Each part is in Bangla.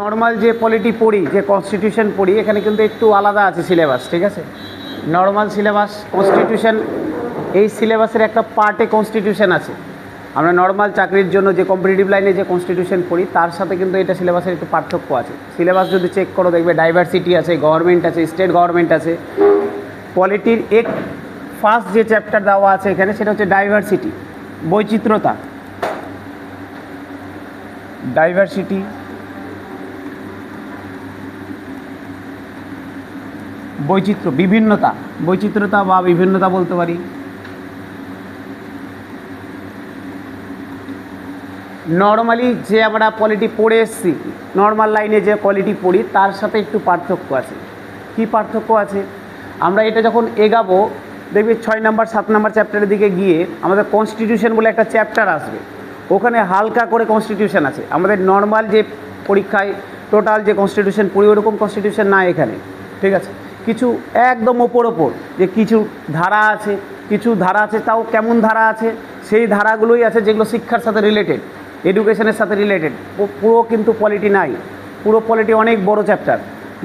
নর্মাল যে পলিটি পড়ি, যে কনস্টিটিউশন পড়ি, এখানে কিন্তু একটু আলাদা আছে সিলেবাস, ঠিক আছে। নর্মাল সিলেবাস, কনস্টিটিউশন, এই সিলেবাসের একটা পার্টে কনস্টিটিউশন আছে। আমরা নর্মাল চাকরির জন্য যে কম্পিটিটিভ লাইনে যে কনস্টিটিউশন পড়ি তার সাথে কিন্তু এটা সিলেবাসের একটু পার্থক্য আছে। সিলেবাস যদি চেক করো দেখবে ডাইভার্সিটি আছে, গভর্নমেন্ট আছে, স্টেট গভর্নমেন্ট আছে। পলিটির ফার্স্ট যে চ্যাপ্টার দেওয়া আছে এখানে সেটা হচ্ছে ডাইভার্সিটি, বৈচিত্র্যতা, ডাইভার্সিটি, বৈচিত্র্য, বিভিন্নতা, বৈচিত্র্যতা বা বিভিন্নতা বলতে পারি। নর্মালি যে আমরা পলিটি পড়ে এসেছি, নর্মাল লাইনে যে পলিটি পড়ি তার সাথে একটু পার্থক্য আছে। কি পার্থক্য আছে? আমরা এটা যখন এগাবো দেখবি 6 নম্বর 7 নম্বর চ্যাপ্টারের দিকে গিয়ে আমাদের কনস্টিটিউশন বলে একটা চ্যাপ্টার আসবে, ওখানে হালকা করে কনস্টিটিউশন আছে। আমাদের নর্মাল যে পরীক্ষায় টোটাল যে কনস্টিটিউশন পড়ি ওরকম কনস্টিটিউশন না এখানে, ঠিক আছে। কিছু একদম ওপর যে কিছু ধারা আছে, কিছু ধারা আছে, তাও কেমন ধারা আছে, সেই ধারাগুলোই আছে যেগুলো শিক্ষার সাথে রিলেটেড, এডুকেশনের সাথে রিলেটেড। পুরো কিন্তু পলিটি নাই, পুরো পলিটি অনেক বড় চ্যাপ্টার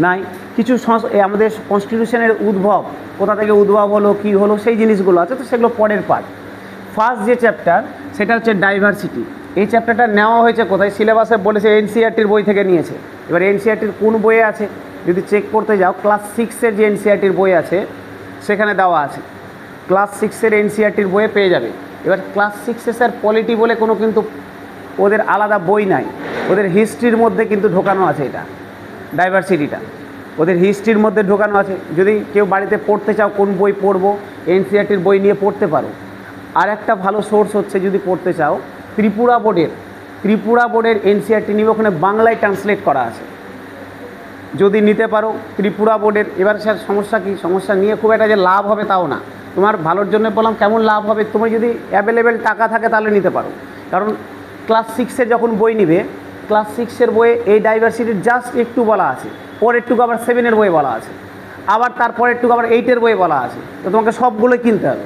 নাই। কিছু আমাদের কনস্টিটিউশনের উদ্ভব, কোথা থেকে উদ্ভব হলো, কী হলো, সেই জিনিসগুলো আছে, তো সেগুলো পরের পার্ট। ফার্স্ট যে চ্যাপ্টার সেটা হচ্ছে ডাইভার্সিটি। এই চ্যাপ্টারটা নেওয়া হয়েছে কোথায়? সিলেবাসে বলেছে এনসিইআরটির বই থেকে নিয়েছে। এবার এনসিইআরটির কোন বইয়ে আছে যদি চেক করতে যাও, ক্লাস 6-এর যে এনসিইআরটির বই আছে সেখানে দেওয়া আছে। ক্লাস 6-এর এনসিইআরটির বইয়ে পেয়ে যাবে। এবার ক্লাস 6-এ স্যার পলিটি বলে কোনো কিন্তু ওদের আলাদা বই নাই, ওদের হিস্ট্রির মধ্যে কিন্তু ঢোকানো আছে। এটা ডাইভার্সিটিটা ওদের হিস্ট্রির মধ্যে ঢোকানো আছে। যদি কেউ বাড়িতে পড়তে চাও কোন বই পড়বো, এনসিইআরটির বই নিয়ে পড়তে পারো। আর একটা ভালো সোর্স হচ্ছে যদি পড়তে চাও ত্রিপুরা বোর্ডের এনসিইআরটি নিয়ে, ওখানে বাংলায় ট্রান্সলেট করা আছে, যদি নিতে পারো ত্রিপুরা বোর্ডের। এবার স্যার সমস্যা কি? সমস্যা নিয়ে খুব একটা যে লাভ হবে তাও না, তোমার ভালোর জন্য বললাম। কেমন লাভ হবে? তোমার যদি অ্যাভেলেবেল টাকা থাকে তাহলে নিতে পারো। কারণ ক্লাস 6-এর যখন বই নিবে, ক্লাস 6-এর বইয়ে এই ডাইভার্সিটির জাস্ট একটু বলা আছে, পরেরটুকু আবার 7-এর বই বলা আছে, আবার তারপরেরটুকু আবার 8-এর বই বলা আছে, তো তোমাকে সবগুলোই কিনতে হবে,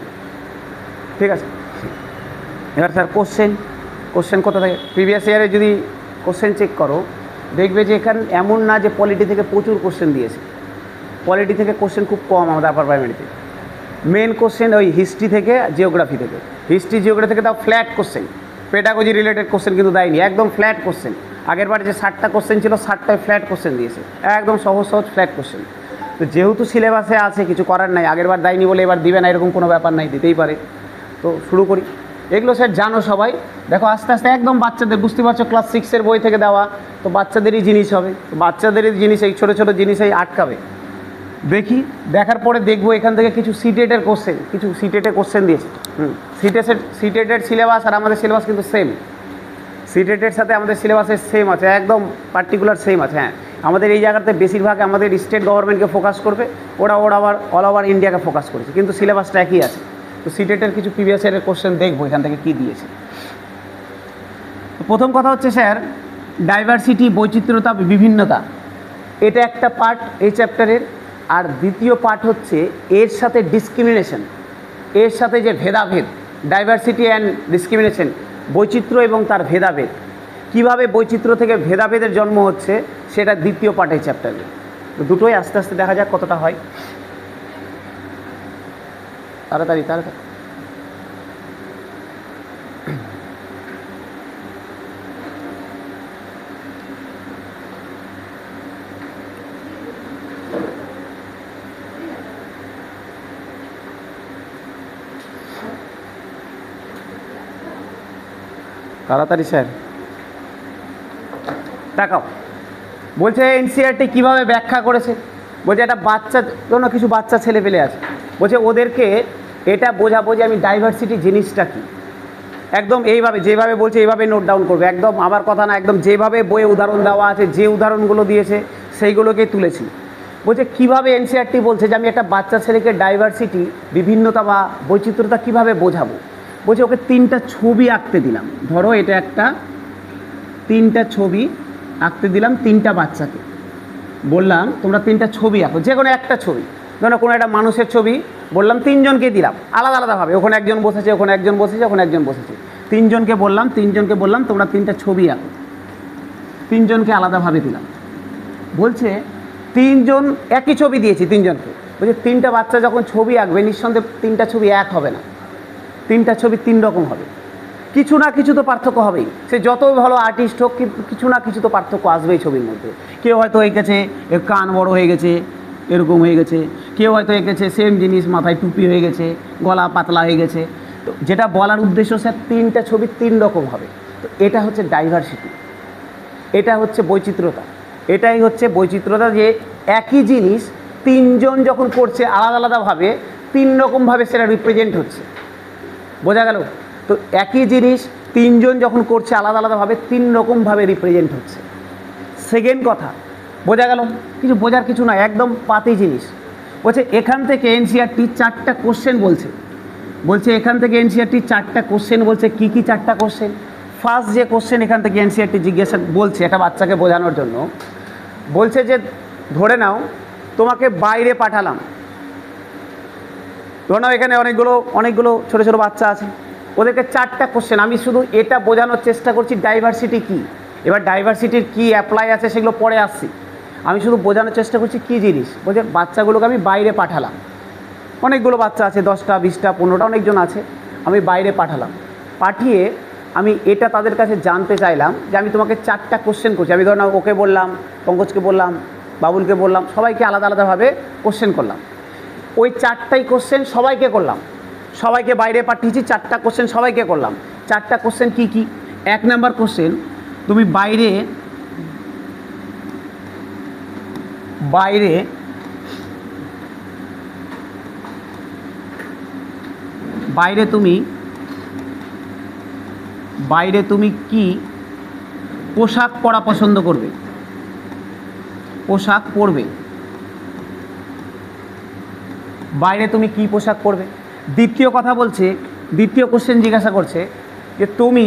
ঠিক আছে। এবার স্যার কোশ্চেন কোথা থেকে? প্রিভিয়াস ইয়ারে যদি কোশ্চেন চেক করো দেখবে যে এখানে এমন না যে পলিটি থেকে প্রচুর কোশ্চেন দিয়েছে। পলিটি থেকে কোশ্চেন খুব কম আমাদের আপার প্রাইমারিতে। মেন কোশ্চেন ওই হিস্ট্রি থেকে, জিওগ্রাফি থেকে। হিস্ট্রি জিওগ্রাফি থেকে তাও flat question, pedagogy related question কিন্তু দেয়নি, একদম ফ্ল্যাট কোশ্চেন। আগের বারে যে 60টা কোশ্চেন ছিল 60টায় ফ্ল্যাট কোশ্চেন দিয়েছে, একদম সহজ ফ্ল্যাট কোশ্চেন। তো যেহেতু সিলেবাসে আছে কিছু করার নাই, আগের বার দেয়নি বলে এবার দিবে না এরকম কোনো ব্যাপার নাই, দিতেই পারে। তো শুরু করি। এগুলো স্যার জানো সবাই, দেখো আস্তে আস্তে একদম বাচ্চাদের, বুঝতে পারছো ক্লাস 6-এর বই থেকে দেওয়া, তো বাচ্চাদেরই জিনিস হবে, তো বাচ্চাদেরই জিনিস, এই ছোটো ছোটো জিনিসেই আটকাবে। দেখার পরে দেখবো এখান থেকে কিছু সিটেটের কোশ্চেন, কিছু সিটেটের কোশ্চেন দিয়েছে। সিটেটের সিলেবাস আর আমাদের সিলেবাস কিন্তু সেম। সিটেটের সাথে আমাদের সিলেবাসের সেম আছে, একদম পার্টিকুলার সেম আছে। হ্যাঁ, আমাদের এই জায়গাতে বেশিরভাগ আমাদের স্টেট গভর্নমেন্টকে ফোকাস করবে, ওরা আবার অল ওভার ইন্ডিয়াকে ফোকাস করেছে, কিন্তু সিলেবাসটা একই আছে। তো সিটেটের কিছু প্রিভিয়াস ইয়ারের কোশ্চেন দেখবো এখান থেকে কী দিয়েছে। তো প্রথম কথা হচ্ছে স্যার ডাইভার্সিটি, বৈচিত্র্যতা, বিভিন্নতা, এটা একটা পার্ট এই চ্যাপ্টারের। আর দ্বিতীয় পার্ট হচ্ছে এর সাথে ডিসক্রিমিনেশন, এর সাথে যে ভেদাভেদ, ডাইভার্সিটি অ্যান্ড ডিসক্রিমিনেশন, বৈচিত্র্য এবং তার ভেদাভেদ, কীভাবে বৈচিত্র্য থেকে ভেদাভেদের জন্ম হচ্ছে, সেটা দ্বিতীয় পার্ট এই চ্যাপ্টারে। তো দুটোই আস্তে আস্তে দেখা যাক কতটা হয়। তাড়াতাড়ি তাড়াতাড়ি স্যার দেখাও। বলছে এনসিইআরটি কীভাবে ব্যাখ্যা করেছে, বলছে একটা কিছু বাচ্চা ছেলে পেলে আছে, বলছে ওদেরকে এটা বোঝাবো যে আমি ডাইভার্সিটি জিনিসটা কী। একদম এইভাবে যেভাবে বলছে এইভাবে নোট ডাউন করবে, একদম আমার কথা না, একদম যেভাবে বইয়ে উদাহরণ দেওয়া আছে, যে উদাহরণগুলো দিয়েছে সেইগুলোকেই তুলেছি। বলছে কীভাবে এনসিইআরটি বলছে যে আমি একটা বাচ্চা ছেলেকে ডাইভার্সিটি, বিভিন্নতা বা বৈচিত্র্যতা কীভাবে বোঝাবো। বলছে ওকে 3টা ছবি আঁকতে দিলাম, ধরো এটা একটা 3টা ছবি আঁকতে দিলাম 3টা বাচ্চাকে, বললাম তোমরা 3টা ছবি আঁকো, যে কোনো একটা ছবি, ধরো কোনো একটা মানুষের ছবি বললাম, 3জনকে দিলাম আলাদা আলাদাভাবে, ওখানে একজন বসেছে, ওখানে একজন বসেছে, ওখানে একজন বসেছে, 3জনকে বললাম তোমরা 3টা ছবি আঁকো, 3জনকে আলাদাভাবে দিলাম। বলছে তিনজন একই ছবি দিয়েছি তিনজনকে, বলছে তিনটা বাচ্চা যখন ছবি আঁকবে নিঃসন্দেহে তিনটা ছবি এক হবে না, তিনটা ছবি তিন রকম হবে, কিছু না কিছু তো পার্থক্য হবেই। সে যত ভালো আর্টিস্ট হোক কিছু না কিছু তো পার্থক্য আসবেই ছবির মধ্যে। কেউ হয়তো এঁকেছে এর কান বড় হয়ে গেছে, এরকম হয়ে গেছে, কেউ হয়তো এঁকেছে সেম জিনিস, মাথায় টুপি হয়ে গেছে, গলা পাতলা হয়ে গেছে। তো যেটা বলার উদ্দেশ্য স্যার তিনটা ছবি তিন রকম হবে। তো এটা হচ্ছে ডাইভার্সিটি, এটা হচ্ছে বৈচিত্র্যতা, এটাই হচ্ছে বৈচিত্র্যতা, যে একই জিনিস তিনজন যখন করছে আলাদা আলাদাভাবে তিন রকমভাবে সেটা রিপ্রেজেন্ট হচ্ছে। বোঝা গেল? তো একই জিনিস তিনজন যখন করছে আলাদা আলাদাভাবে তিন রকমভাবে রিপ্রেজেন্ট হচ্ছে। সেকেন্ড কথা, বোঝা গেল? কিছু বোঝার কিছু না, একদম পাতি জিনিস। বলছে এখান থেকে এনসিইআরটি 4টা কোশ্চেন বলছে এখান থেকে এনসিইআরটি 4টা কোশ্চেন বলছে। কি কি 4টা কোশ্চেন? ফার্স্ট যে কোশ্চেন এখান থেকে এনসিইআরটি জিজ্ঞাসা বলছে একটা বাচ্চাকে বোঝানোর জন্য, বলছে যে ধরে নাও তোমাকে বাইরে পাঠালাম, ধরে নাও এখানে অনেকগুলো ছোটো ছোটো বাচ্চা আছে, ওদেরকে 4টা কোশ্চেন, আমি শুধু এটা বোঝানোর চেষ্টা করছি ডাইভার্সিটি কী। এবার ডাইভার্সিটির কী অ্যাপ্লাই আছে সেগুলো পরে আসছি, আমি শুধু বোঝানোর চেষ্টা করছি কী জিনিস। বলছে বাচ্চাগুলোকে আমি বাইরে পাঠালাম, অনেকগুলো বাচ্চা আছে, 10টা 20টা 15টা অনেকজন আছে, আমি বাইরে পাঠালাম। পাঠিয়ে আমি এটা তাদের কাছে জানতে চাইলাম যে আমি তোমাকে 4টা কোশ্চেন করছি। আমি ধর না ওকে বললাম, পঙ্কজকে বললাম, বাবুলকে বললাম, সবাইকে আলাদা আলাদাভাবে কোশ্চেন করলাম। ওই 4টাই কোশ্চেন সবাইকে করলাম, সবাইকে বাইরে পাঠিয়েছি, 4টা কোশ্চেন সবাইকে করলাম। 4টা কোশ্চেন কী কী? 1 নাম্বার কোশ্চেন, তুমি বাইরে তুমি কি পোশাক পরা পছন্দ করবে? পোশাক পরবে, বাইরে তুমি কি পোশাক পরবে? দ্বিতীয় কথা বলছে, দ্বিতীয় কোশ্চেন জিজ্ঞাসা করছে যে তুমি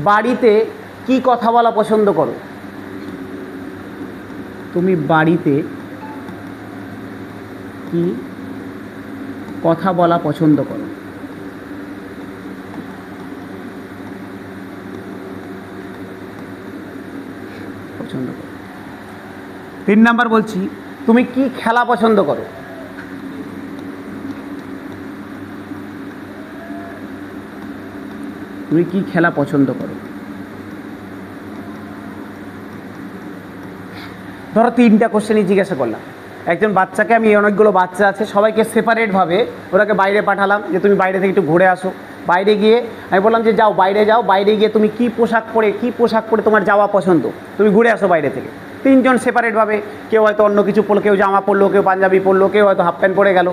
বাড়িতে কি কথা বলা পছন্দ করো? তুমি বাড়িতে কি কথা বলা পছন্দ করো? পছন্দ করো। 3 নাম্বার বলছি, তুমি কি খেলা পছন্দ করো? তুমি কি খেলা পছন্দ করো? ধরো 3টা কোশ্চেনই জিজ্ঞাসা করলাম একজন বাচ্চাকে, আমি অনেকগুলো বাচ্চা আছে সবাইকে সেপারেটভাবে ওরাকে বাইরে পাঠালাম যে তুমি বাইরে থেকে একটু ঘুরে আসো। বাইরে গিয়ে আমি বললাম যে যাও, বাইরে গিয়ে তুমি কি পোশাক পরে তোমার যাওয়া পছন্দ, তুমি ঘুরে আসো বাইরে থেকে। 3জন সেপারেটভাবে, কেউ হয়তো অন্য কিছু পরলো, কেউ জামা পরলো, কেউ পাঞ্জাবি পরলো, কেউ হয়তো হাফ প্যান্ট পরে গেল,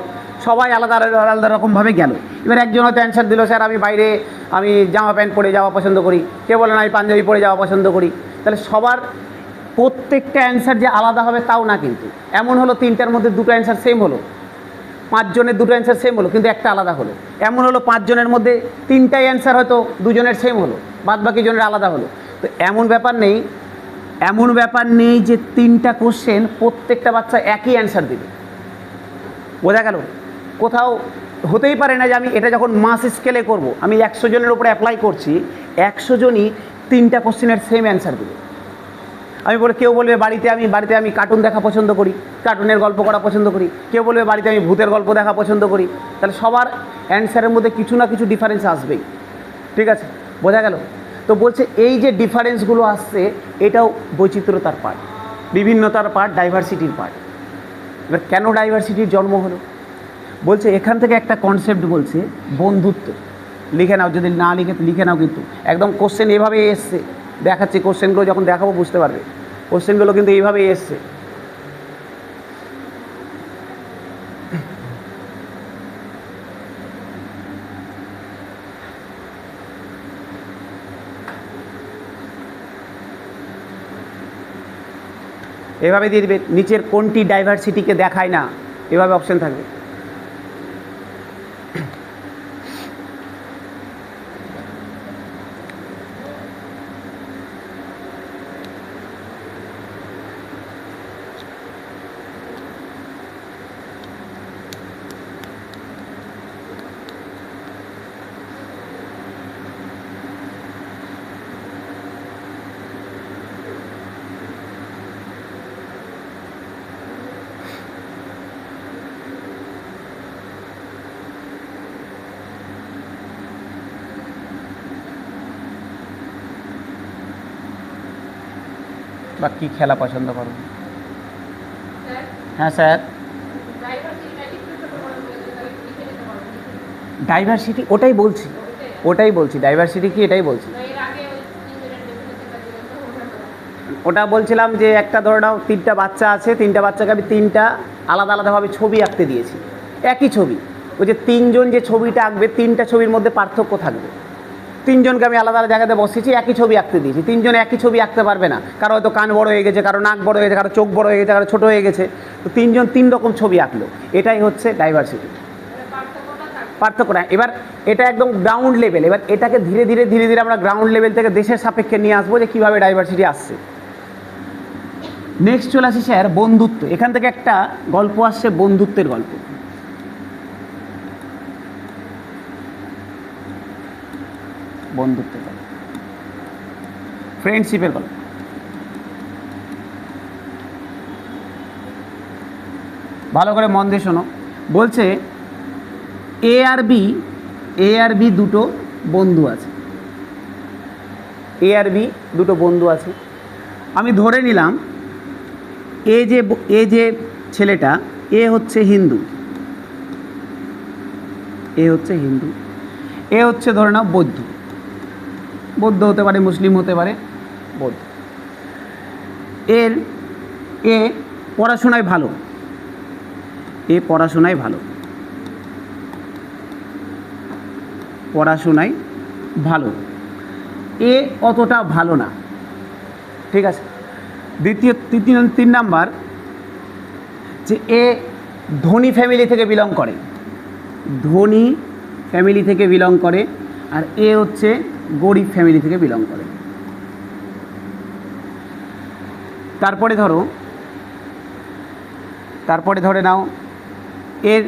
সবাই আলাদা আলাদা রকমভাবে গেল। এবার একজন হয়তো অ্যান্সার দিল স্যার আমি জামা প্যান্ট পরে যাওয়া পছন্দ করি, কেউ বলেন আমি পাঞ্জাবি পরে যাওয়া পছন্দ করি। তাহলে সবার প্রত্যেকটা অ্যান্সার যে আলাদা হবে তাও না, কিন্তু এমন হলো 3টার মধ্যে 2টো অ্যান্সার সেম হলো, 5 জনের 2টো অ্যান্সার সেম হলো, কিন্তু একটা আলাদা হলো। এমন হলো 5 জনের মধ্যে 3টাই অ্যান্সার হয়তো 2 জনের সেম হলো, বাদ বাকি জনের আলাদা হলো। তো এমন ব্যাপার নেই যে 3টা কোশ্চেন প্রত্যেকটা বাচ্চা একই অ্যান্সার দেবে। বোঝা গেল? কোথাও হতেই পারে না যে আমি এটা যখন মাস স্কেলে করব, আমি 100 জনের উপরে অ্যাপ্লাই করছি, 100 জনই 3টা কোশ্চেনের সেম অ্যান্সার দেবে। কেউ বলবে বাড়িতে আমি কার্টুন দেখা পছন্দ করি, কার্টুনের গল্প করা পছন্দ করি, কেউ বলবে বাড়িতে আমি ভূতের গল্প দেখা পছন্দ করি। তাহলে সবার অ্যান্সারের মধ্যে কিছু না কিছু ডিফারেন্স আসবেই। ঠিক আছে? বোঝা গেল? তো বলছে এই যে ডিফারেন্সগুলো আসছে এটাও বৈচিত্র্যতার পার্ট, বিভিন্নতার পার্ট, ডাইভার্সিটির পার্ট। এবার কেন ডাইভার্সিটির জন্ম হলো? বলছে এখান থেকে একটা কনসেপ্ট বলছে বন্ধুত্ব। লিখে নাও, যদি না লিখে নাও, কিন্তু একদম কোশ্চেন এভাবেই এসছে, দেখাচ্ছি কোশ্চেনগুলো যখন দেখাবো বুঝতে পারবে। কোশ্চেনগুলো কিন্তু এইভাবেই এসছে। এভাবে দিয়ে দিবে, নিচের কোনটি ডাইভার্সিটিকে দেখায় না, এভাবে অপশন থাকবে। বা কী খেলা পছন্দ করো? হ্যাঁ স্যার, ডাইভার্সিটি ওটাই বলছি ডাইভার্সিটি কি এটাই বলছি। ওটা বলছিলাম যে একটা ধরে নাও 3টা বাচ্চা আছে, 3টা বাচ্চাকে আমি 3টা আলাদা আলাদাভাবে ছবি আঁকতে দিয়েছি, একই ছবি। ওই যে 3জন যে ছবিটা আঁকবে 3টা ছবির মধ্যে পার্থক্য থাকবে। 3জনকে আমি আলাদা আলাদা জায়গাতে বসেছি, একই ছবি আঁকতে দিয়েছি। 3জন একই ছবি আঁকতে পারবে না, কারো হয়তো কান বড় হয়ে গেছে, কারো নাক বড় হয়ে গেছে, কারো চোখ বড় হয়ে গেছে, কারো ছোটো হয়ে গেছে। তো 3জন 3 রকম ছবি আঁকলো, এটাই হচ্ছে ডাইভার্সিটি। পার্থক্য না। এবার এটা একদম গ্রাউন্ড লেভেল। এবার এটাকে ধীরে ধীরে ধীরে ধীরে আমরা গ্রাউন্ড লেভেল থেকে দেশের সাপেক্ষে নিয়ে আসবো যে কীভাবে ডাইভার্সিটি আসছে। নেক্সট চলে আসি স্যার বন্ধুত্ব। এখান থেকে একটা গল্প আসছে, বন্ধুত্বের গল্প। বন্ধুত্বের গল্প, ফ্রেন্ডশিপের গল্প। ভালো করে মন দিয়ে শোনো। বলছে এ আর বি দুটো বন্ধু আছে। এ আর বি দুটো বন্ধু আছে। আমি ধরে নিলাম এ যে ছেলেটা, এ হচ্ছে হিন্দু, এ হচ্ছে ধরে নাও বৌদ্ধ হতে পারে, মুসলিম হতে পারে, বৌদ্ধ। এ পড়াশোনায় ভালো, পড়াশোনায় এ অতটা ভালো না, ঠিক আছে। তিন নাম্বার যে এ ধনী ফ্যামিলি থেকে বিলং করে, আর এ হচ্ছে গরিব ফ্যামিলি থেকে বিলং করে। তারপরে ধরে নাও এর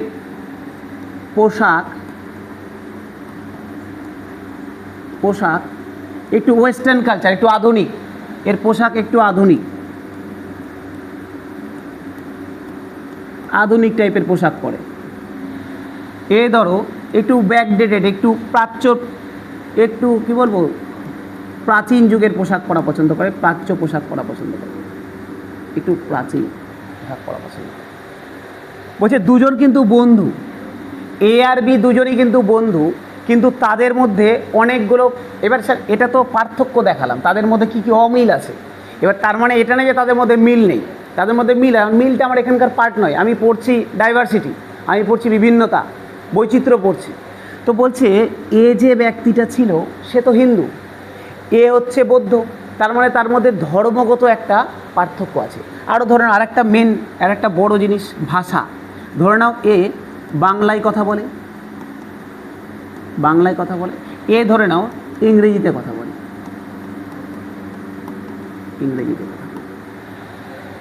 পোশাক একটু ওয়েস্টার্ন কালচার, একটু আধুনিক। এর পোশাক একটু আধুনিক টাইপের পোশাক পরে। এ ধরো একটু ব্যাকডেটেড, একটু একটু কি বলবো, প্রাচীন যুগের পোশাক পরা পছন্দ করে, প্রাচ্য পোশাক পরা পছন্দ করে, একটু প্রাচীন পোশাক পরা পছন্দ করে। বলছে দুজন কিন্তু বন্ধু, এ আর বি দুজনই কিন্তু বন্ধু, কিন্তু তাদের মধ্যে অনেকগুলো, এবার স্যার এটা তো পার্থক্য দেখালাম, তাদের মধ্যে কী কী অমিল আছে। এবার তার মানে এটা নয় যে তাদের মধ্যে মিল নেই, তাদের মধ্যে মিলটা আমার এখানকার পার্ট নয়। আমি পড়ছি ডাইভার্সিটি, আমি পড়ছি বিভিন্নতা, বৈচিত্র্য পড়ছি। তো বলছে এ যে ব্যক্তিটা ছিল সে তো হিন্দু, এ হচ্ছে বৌদ্ধ, তার মানে তার মধ্যে ধর্মগত একটা পার্থক্য আছে। আরও ধরে নাও আরেকটা বড় জিনিস, ভাষা। ধরে নাও এ বাংলায় কথা বলে, এ ধরে নাও ইংরেজিতে কথা বলে।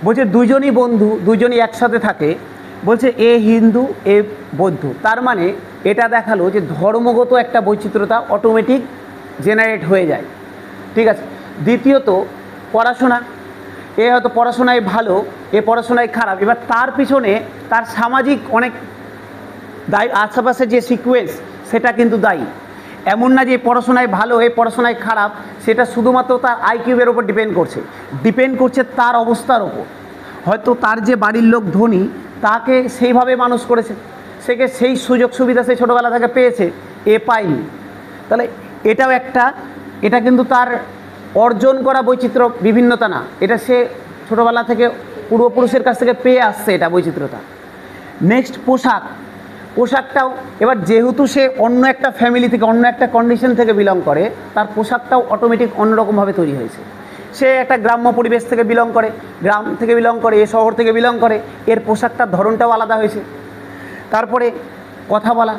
বলছে দুজনই বন্ধু, দুজনই একসাথে থাকে। বলছে এ হিন্দু, এ বৌদ্ধ, তার মানে এটা দেখালো যে ধর্মগত একটা বৈচিত্র্যতা অটোমেটিক জেনারেট হয়ে যায়, ঠিক আছে। দ্বিতীয়ত পড়াশোনা, এ হয়তো পড়াশোনায় ভালো, এ পড়াশোনায় খারাপ। এবার তার পিছনে তার সামাজিক অনেক দায়ী, আশেপাশে যে সিকোয়েন্স সেটা কিন্তু দায়ী। এমন না যে পড়াশোনায় ভালো, এ পড়াশোনায় খারাপ, সেটা শুধুমাত্র তার আইকিউবের ওপর ডিপেন্ড করছে তার অবস্থার ওপর। হয়তো তার যে বাড়ির লোক ধনী, তাকে সেইভাবে মানুষ করেছে, সেকে সেই সুযোগ সুবিধা সে ছোটোবেলা থেকে পেয়েছে, এ পায়নি। তাহলে এটা কিন্তু তার অর্জন করা বৈচিত্র্য, বিভিন্নতা না, এটা সে ছোটোবেলা থেকে পূর্বপুরুষের কাছ থেকে পেয়ে আসছে, এটা বৈচিত্র্যতা। নেক্সট পোশাকটাও, এবার যেহেতু সে অন্য একটা ফ্যামিলি থেকে, অন্য একটা কন্ডিশন থেকে বিলং করে, তার পোশাকটাও অটোমেটিক অন্যরকমভাবে তৈরি হয়েছে। সে একটা গ্রাম্য পরিবেশ থেকে বিলং করে, এ শহর থেকে বিলং করে, এর পোশাকটার ধরনটাও আলাদা হয়েছে। তারপরে কথা বলা,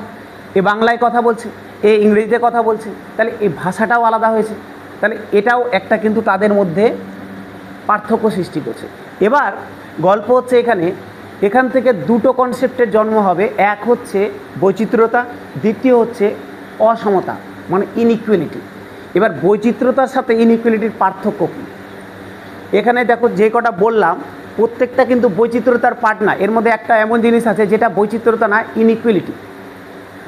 এ বাংলায় কথা বলছে, এ ইংরেজিতে কথা বলছে, তাহলে এই ভাষাটাও আলাদা হয়েছে। তাহলে এটাও একটা কিন্তু তাদের মধ্যে পার্থক্য সৃষ্টি করছে। এবার গল্প হচ্ছে এখান থেকে দুটো কনসেপ্টের জন্ম হবে। এক হচ্ছে বৈচিত্র্যতা, দ্বিতীয় হচ্ছে অসমতা, মানে ইনইকুয়ালিটি। এবার বৈচিত্র্যতার সাথে ইনইকুয়ালিটির পার্থক্য কী? এখানে দেখো যে কটা বললাম প্রত্যেকটা কিন্তু বৈচিত্র্যতার পার্ট না, এর মধ্যে একটা এমন জিনিস আছে যেটা বৈচিত্র্যতা না, ইনইকুয়ালিটি।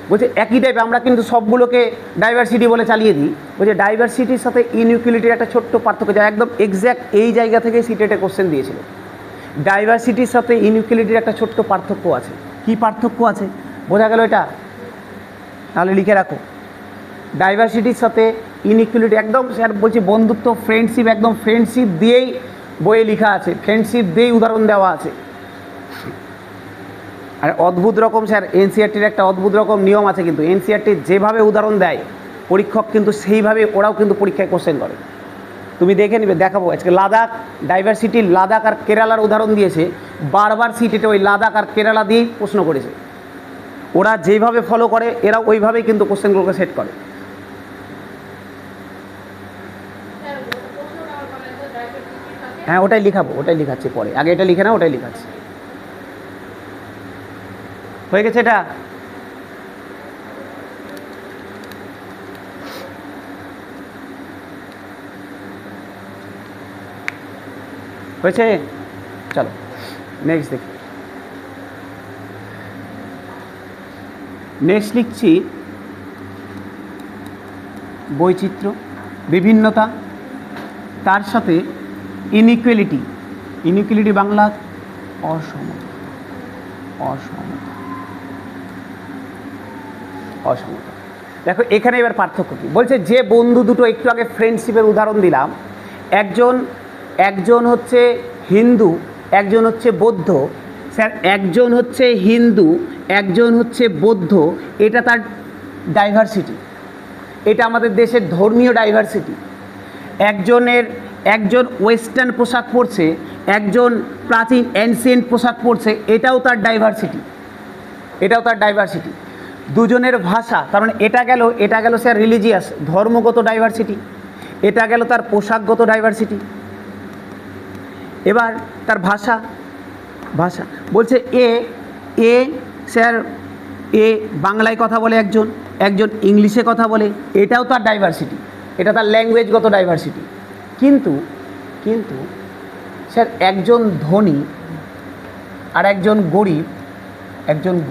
বলছে একই টাইপ, আমরা কিন্তু সবগুলোকে ডাইভার্সিটি বলে চালিয়ে দিই। বলছে ডাইভার্সিটির সাথে ইনইকুয়ালিটির একটা ছোট্ট পার্থক্য, যা একদম এক্স্যাক্ট এই জায়গা থেকে সিটেটে কোশ্চেন দিয়েছিল। ডাইভার্সিটির সাথে ইনইকুয়ালিটির একটা ছোট্ট পার্থক্য আছে। কি পার্থক্য আছে বোঝা গেল এটা? তাহলে লিখে রাখো, ডাইভার্সিটির সাথে ইনইকুয়ালিটি একদম স্যার বলছি বন্ধুত্ব, ফ্রেন্ডশিপ, একদম ফ্রেন্ডশিপ দিয়েই বইয়ে লেখা আছে, ফ্রেন্ডশিপ দিয়েই উদাহরণ দেওয়া আছে। আর অদ্ভুত রকম স্যার এনসিআরটির একটা অদ্ভুত রকম নিয়ম আছে, কিন্তু এনসিআরটি যেভাবে উদাহরণ দেয় পরীক্ষক কিন্তু সেইভাবে ওরাও কিন্তু পরীক্ষায় কোশ্চেন করে। তুমি দেখে নিবে, দেখাবো আজকে লাদাখ ডাইভার্সিটি, লাদাখ আর কেরালার উদাহরণ দিয়েছে, বারবার সিটেটে ওই লাদাখ আর কেরালা দিয়েই প্রশ্ন করেছে। ওরা যেভাবে ফলো করে এরা ওইভাবেই কিন্তু কোশ্চেনগুলোকে সেট করে। হ্যাঁ ওটাই লিখাবো, ওটাই লিখাচ্ছি পরে, আগে এটা লিখে না, ওটাই লিখাচ্ছি। হয়ে গেছে এটা? হয়েছে? চলো নেক্সট দেখি। নেক্সট লিখছি বৈচিত্র্য, বিভিন্নতা, তার সাথে ইনইকুয়ালিটি। ইনইকুয়ালিটি বাংলা অসমতা, অসমতা, অসমতা। দেখো এখানে এবার পার্থক্য কী বলছে, যে বন্ধু দুটো একটু আগে ফ্রেন্ডশিপের উদাহরণ দিলাম, একজন হচ্ছে হিন্দু, একজন হচ্ছে বৌদ্ধ। স্যার একজন হচ্ছে হিন্দু, একজন হচ্ছে বৌদ্ধ, এটা তার ডাইভার্সিটি, এটা আমাদের দেশের ধর্মীয় ডাইভার্সিটি। একজন ওয়েস্টার্ন পোশাক পরছে, একজন প্রাচীন অ্যানসিয়েন্ট পোশাক পরছে, এটাও তার ডাইভার্সিটি, এটাও তার ডাইভার্সিটি। দুজনের ভাষা, তার মানে এটা গেল স্যার রিলিজিয়াস ধর্মগত ডাইভার্সিটি, এটা গেল তার পোশাকগত ডাইভার্সিটি। এবার তার ভাষা বলছে এ স্যার এ বাংলায় কথা বলে, একজন ইংলিশে কথা বলে, এটাও তার ডাইভার্সিটি, এটা তার ল্যাঙ্গুয়েজগত ডাইভার্সিটি। কিন্তু স্যার একজন ধনী আর একজন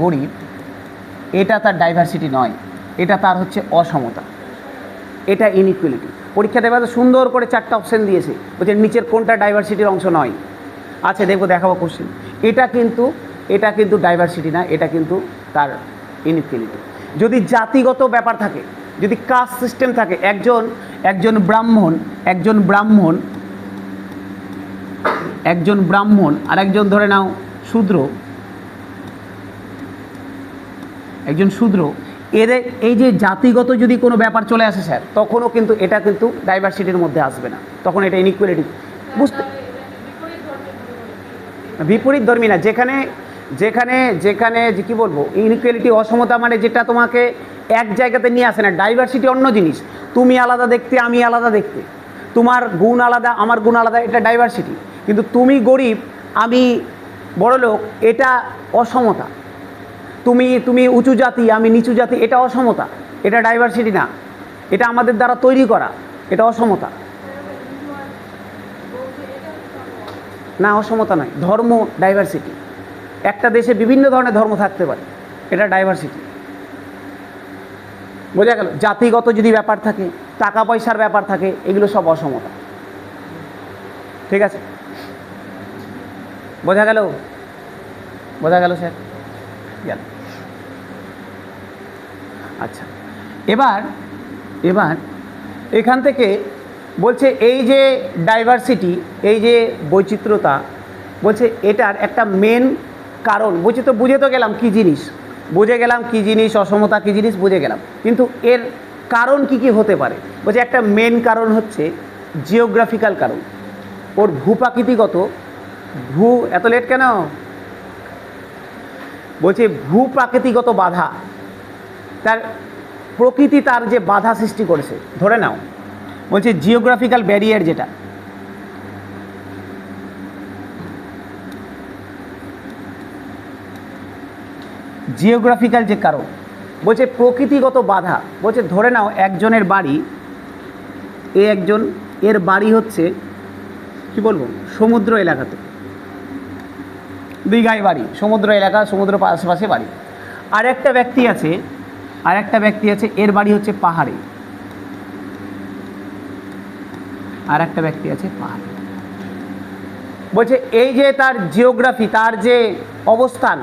গরিব, এটা তার ডাইভার্সিটি নয়, এটা তার হচ্ছে অসমতা, এটা ইনইকুয়ালিটি। পরীক্ষাতে এবার সুন্দর করে 4টা অপশান দিয়েছে, বলছে নিচের কোনটা ডাইভার্সিটির অংশ নয়। আচ্ছা দেখাবো কোশ্চেন। এটা কিন্তু ডাইভার্সিটি না, এটা কিন্তু তার ইনইকুয়ালিটি। যদি জাতিগত ব্যাপার থাকে, যদি কাস্ট সিস্টেম থাকে, একজন ব্রাহ্মণ আর একজন ধরে নাও শূদ্র, এদের এই যে জাতিগত যদি কোনো ব্যাপার চলে আসে স্যার, তখনও কিন্তু এটা কিন্তু ডাইভার্সিটির মধ্যে আসবে না, তখন এটা ইনইকুয়ালিটি। বুঝতে বিপরীত ধর্মী না, যেখানে যে কী বলবো, ইনইকুয়ালিটি অসমতা মানে যেটা তোমাকে এক জায়গাতে নিয়ে আসে না। ডাইভার্সিটি অন্য জিনিস, তুমি আলাদা দেখতে, আমি আলাদা দেখতে, তোমার গুণ আলাদা, আমার গুণ আলাদা, এটা ডাইভার্সিটি। কিন্তু তুমি গরিব, আমি বড়লোক, এটা অসমতা। তুমি উঁচু জাতি, আমি নিচু জাতি, এটা অসমতা, এটা ডাইভার্সিটি না, এটা আমাদের দ্বারা তৈরি করা, এটা অসমতা না, অসমতা নয়, ধর্ম ডাইভার্সিটি। একটা দেশে বিভিন্ন ধরনের ধর্ম থাকতে পারে, এটা ডাইভার্সিটি। বোঝা গেল? জাতিগত যদি ব্যাপার থাকে, টাকা পয়সার ব্যাপার থাকে, এগুলো সব অসমতা। ঠিক আছে, বোঝা গেল স্যার? গেল। আচ্ছা, এবার এখান থেকে বলছে এই যে ডাইভার্সিটি, এই যে বৈচিত্র্যতা, বলছে এটার একটা মেন কারণ বুঝে তো গেলাম কী জিনিস, অসমতা কী জিনিস বুঝে গেলাম, কিন্তু এর কারণ কি হতে পারে? বলছে একটা মেন কারণ হচ্ছে জিওগ্রাফিক্যাল কারণ, ওর ভূপ্রাকৃতিগত এত লেট কেন? বলছে ভূপ্রাকৃতিগত বাধা, তার প্রকৃতি তার যে বাধা সৃষ্টি করেছে, ধরে নাও বলছে জিওগ্রাফিক্যাল ব্যারিয়ার, যেটা জিওগ্রাফিক্যাল যে কারণ, বলছে প্রকৃতিগত বাধা। বলছে ধরে নাও একজনের বাড়ি, এর বাড়ি হচ্ছে কি বলবো, সমুদ্র এলাকাতে, দীঘায় বাড়ি, সমুদ্র এলাকা, সমুদ্র আশেপাশে বাড়ি। আর একটা ব্যক্তি আছে, আর একটা ব্যক্তি আছে এর বাড়ি হচ্ছে পাহাড়ে, আর একটা ব্যক্তি আছে পাহাড়ে। বলছে এই যে তার জিওগ্রাফি, তার যে অবস্থান,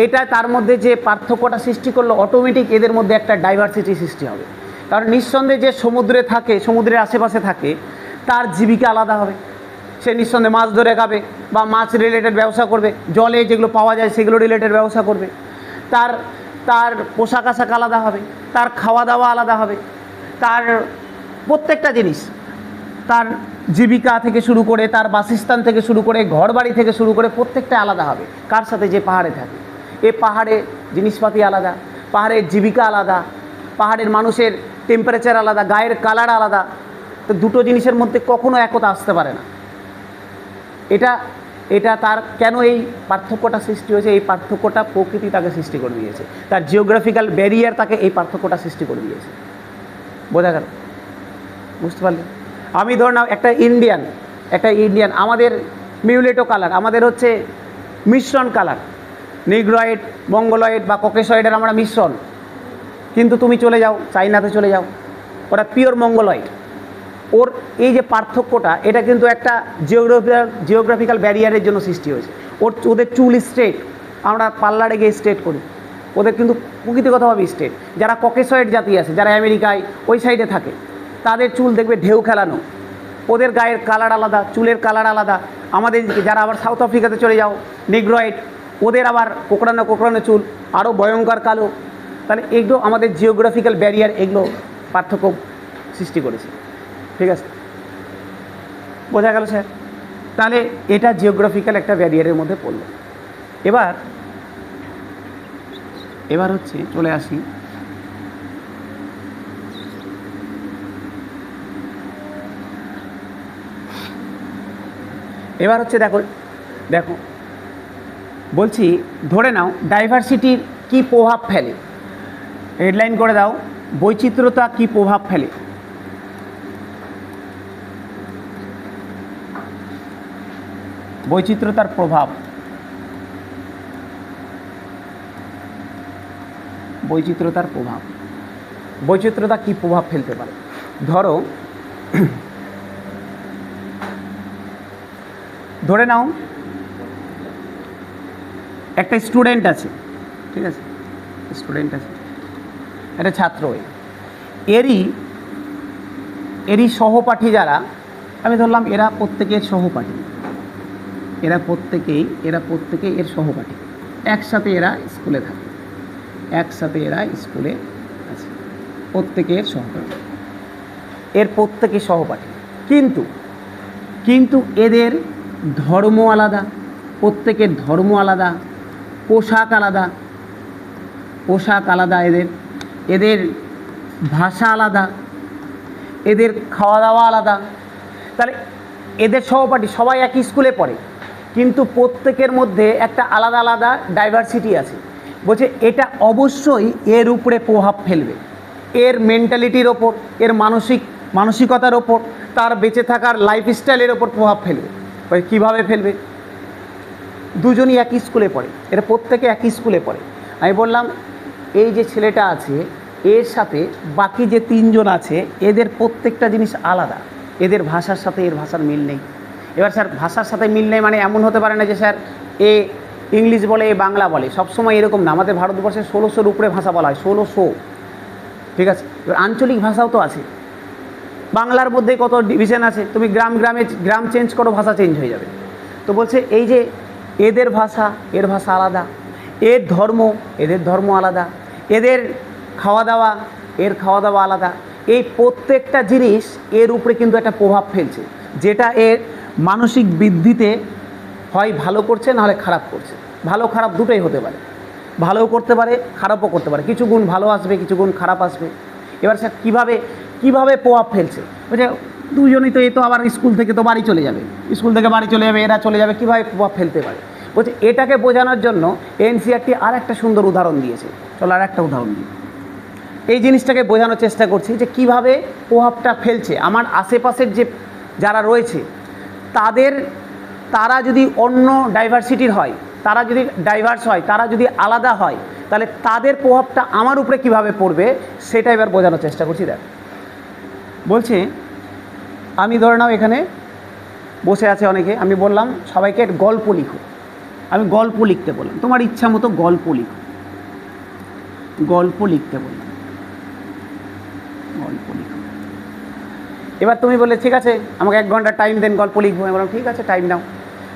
এটা তার মধ্যে যে পার্থক্যটা সৃষ্টি করলো, অটোমেটিক এদের মধ্যে একটা ডাইভার্সিটি সৃষ্টি হবে। কারণ নিঃসন্দেহে যে সমুদ্রে থাকে, সমুদ্রের আশেপাশে থাকে, তার জীবিকা আলাদা হবে। সে নিঃসন্দেহে মাছ ধরে খাবে বা মাছ রিলেটেড ব্যবসা করবে, জলে যেগুলো পাওয়া যায় সেগুলো রিলেটেড ব্যবসা করবে। তার তার পোশাক আশাক আলাদা হবে, তার খাওয়া দাওয়া আলাদা হবে, তার প্রত্যেকটা জিনিস, তার জীবিকা থেকে শুরু করে, তার বাসস্থান থেকে শুরু করে, ঘর বাড়ি থেকে শুরু করে প্রত্যেকটা আলাদা হবে। কার সাথে? যে পাহাড়ে থাকে। এ পাহাড়ে জিনিসপাতি আলাদা, পাহাড়ের জীবিকা আলাদা, পাহাড়ের মানুষের টেম্পারেচার আলাদা, গায়ের কালার আলাদা। তো দুটো জিনিসের মধ্যে কখনো একতা আসতে পারে না। এটা তার কেন এই পার্থক্যটা সৃষ্টি হয়েছে? এই পার্থক্যটা প্রকৃতি তাকে সৃষ্টি করে দিয়েছে, তার জিওগ্রাফিক্যাল ব্যারিয়ার তাকে এই পার্থক্যটা সৃষ্টি করে দিয়েছে। বোঝা গেল? বুঝতে পারলে? আমি ধর নাও একটা ইন্ডিয়ান, আমাদের মিউলেটো কালার, আমাদের হচ্ছে মিশ্রণ কালার, নিগ্রয়েড, মঙ্গলয়েড বা ককেশয়েডের আমরা মিশ্রণ। কিন্তু তুমি চলে যাও চাইনাতে, চলে যাও, ওরা পিওর মঙ্গলয়েড। ওর এই যে পার্থক্যটা, এটা কিন্তু একটা জিওগ্রাফিক্যাল ব্যারিয়ারের জন্য সৃষ্টি হয়েছে। ওদের চুল স্ট্রেট, আমরা পার্লারে গিয়ে স্ট্রেট করি, ওদের কিন্তু প্রকৃতিগতভাবে স্ট্রেট। যারা ককেশয়েড জাতি আছে, যারা আমেরিকায় ওই সাইডে থাকে, তাদের চুল দেখবে ঢেউ খেলানো, ওদের গায়ের কালার আলাদা, চুলের কালার আলাদা। আমাদের যারা আবার সাউথ আফ্রিকাতে চলে যাও, নিগ্রয়েড, ওদের আবার কোকড়ানো চুল, আরও ভয়ঙ্কর কালো। তাহলে এগুলো আমাদের জিওগ্রাফিক্যাল ব্যারিয়ার, এগুলো পার্থক্য সৃষ্টি করেছে। ঠিক আছে, বোঝা গেল স্যার? তাহলে এটা জিওগ্রাফিক্যাল একটা ব্যারিয়ারের মধ্যে পড়ল। এবার হচ্ছে চলে আসি এবার হচ্ছে দেখো বলছি, ধরে নাও ডাইভার্সিটির কি প্রভাব ফেলে। হেডলাইন করে দাও, বৈচিত্র্যতা কি প্রভাব ফেলে। বৈচিত্র্যতার প্রভাব, বৈচিত্র্যতা কি প্রভাব ফেলতে পারে। ধরে নাও একটা স্টুডেন্ট আছে, ঠিক আছে, একটা ছাত্র, এরই সহপাঠী যারা, আমি ধরলাম এরা প্রত্যেকের সহপাঠী, এরা প্রত্যেকেই এর সহপাঠী, একসাথে এরা স্কুলে থাকে, আছে, প্রত্যেকের সহপাঠী, এর প্রত্যেকের সহপাঠী। কিন্তু এদের ধর্ম আলাদা, প্রত্যেকের ধর্ম আলাদা, পোশাক আলাদা, এদের ভাষা আলাদা, এদের খাওয়া দাওয়া আলাদা। তাহলে এদের সহপাঠী সবাই একই স্কুলে পড়ে, কিন্তু প্রত্যেকের মধ্যে একটা আলাদা আলাদা ডাইভার্সিটি আছে। বলছে এটা অবশ্যই এর উপরে প্রভাব ফেলবে, এর মেন্টালিটির ওপর, এর মানসিকতার ওপর, তার বেঁচে থাকার লাইফস্টাইলের ওপর প্রভাব ফেলবে। কীভাবে ফেলবে? দুজনই একই স্কুলে পড়ে, এরা প্রত্যেকে একই স্কুলে পড়ে। আমি বললাম এই যে ছেলেটা আছে, এর সাথে বাকি যে তিনজন আছে, এদের প্রত্যেকটা জিনিস আলাদা, এদের ভাষার সাথে এর ভাষার মিল নেই। এবার স্যার ভাষার সাথে মিল নেই মানে এমন হতে পারে না যে স্যার এ ইংলিশ বলে, এ বাংলা বলে, সবসময় এরকম না। আমাদের ভারতবর্ষে 1600-র উপরে ভাষা বলা হয়, 1600, ঠিক আছে। এবার আঞ্চলিক ভাষাও তো আছে, বাংলার মধ্যে কত ডিভিশন আছে, তুমি গ্রাম চেঞ্জ করো, ভাষা চেঞ্জ হয়ে যাবে। তো বলছে এই যে এদের ভাষা, এর ভাষা আলাদা, এর ধর্ম, এদের ধর্ম আলাদা, এদের খাওয়া দাওয়া, এর খাওয়া দাওয়া আলাদা। এই প্রত্যেকটা জিনিস এর উপরে কিন্তু একটা প্রভাব ফেলছে, যেটা এর মানসিক বৃদ্ধিতে হয় ভালো করছে, নাহলে খারাপ করছে। ভালো খারাপ দুটোই হতে পারে, ভালোও করতে পারে, খারাপও করতে পারে। কিছু গুণ ভালো আসবে, কিছু গুণ খারাপ আসবে। এবার স্যার কীভাবে প্রভাব ফেলছে? বলছে দুজনেই তো, এ তো আবার স্কুল থেকে বাড়ি চলে যাবে, এরা চলে যাবে, কীভাবে প্রভাব ফেলতে পারে? বলছে এটাকে বোঝানোর জন্য এনসিইআরটি আর একটা সুন্দর উদাহরণ দিয়েছে। চলো আর একটা উদাহরণ দিই, এই জিনিসটাকে বোঝানোর চেষ্টা করছি যে কিভাবে প্রভাবটা ফেলছে আমার আশেপাশের যে যারা রয়েছে তারা যদি অন্য ডাইভার্সিটির হয়, তারা যদি ডাইভার্স হয়, তারা যদি আলাদা হয়, তাহলে তাদের প্রভাবটা আমার উপরে কিভাবে পড়বে সেটা এবার বোঝানোর চেষ্টা করছি। দেখ, বলছে আমি ধরে নাও এখানে বসে আছে অনেকে, আমি বললাম সবাইকে গল্প লিখো, আমি গল্প লিখতে বললাম, তোমার ইচ্ছা মতো গল্প লিখো, গল্প লিখতে বললাম, গল্প লিখো। এবার তুমি বললে ঠিক আছে আমাকে 1 ঘন্টা টাইম দেন, গল্প লিখবো। আমি বললাম ঠিক আছে টাইম নাও।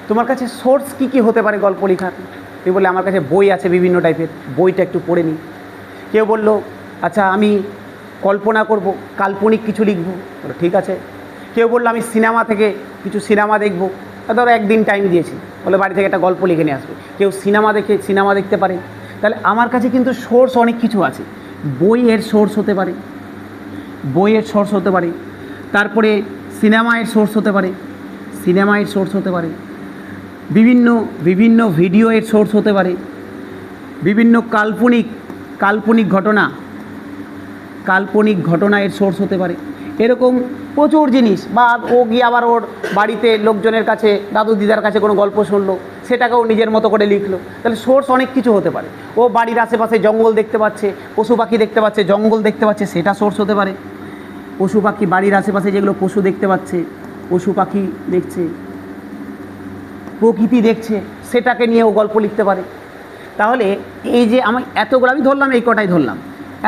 তোমার কাছে সোর্স কী কী হতে পারে গল্প লেখার? তুমি বললে আমার কাছে বই আছে বিভিন্ন টাইপের, বইটা একটু পড়ে নিই। কেউ বললো আচ্ছা আমি কল্পনা করব, কাল্পনিক কিছু লিখবো, বলো ঠিক আছে। কেউ বললো আমি সিনেমা থেকে কিছু সিনেমা দেখবো, ধরো একদিন টাইম দিয়েছি, বলে বাড়ি থেকে একটা গল্প লিখে নিয়ে আসবে। কেউ সিনেমা দেখতে পারে। তাহলে আমার কাছে কিন্তু সোর্স অনেক কিছু আছে। বইয়ের সোর্স হতে পারে, বইয়ের সোর্স হতে পারে, তারপরে সিনেমায়ের সোর্স হতে পারে, সিনেমায়ের সোর্স হতে পারে, বিভিন্ন বিভিন্ন ভিডিওয়ের সোর্স হতে পারে, বিভিন্ন কাল্পনিক ঘটনা এর সোর্স হতে পারে। এরকম প্রচুর জিনিস। বা ও গিয়ে আবার ওর বাড়িতে লোকজনের কাছে, দাদু দিদার কাছে কোনো গল্প শুনলো, সেটাকেও নিজের মতো করে লিখলো। তাহলে সোর্স অনেক কিছু হতে পারে। ও বাড়ির আশেপাশে জঙ্গল দেখতে পাচ্ছে, পশু পাখি দেখতে পাচ্ছে, জঙ্গল দেখতে পাচ্ছে, সেটা সোর্স হতে পারে। পশু পাখি, বাড়ির আশেপাশে যেগুলো পশু দেখতে পাচ্ছে, পশু পাখি দেখছে, প্রকৃতি দেখছে, সেটাকে নিয়েও গল্প লিখতে পারে। তাহলে এই যে আমি এতগুলো আমি ধরলাম, এই কটাই ধরলাম,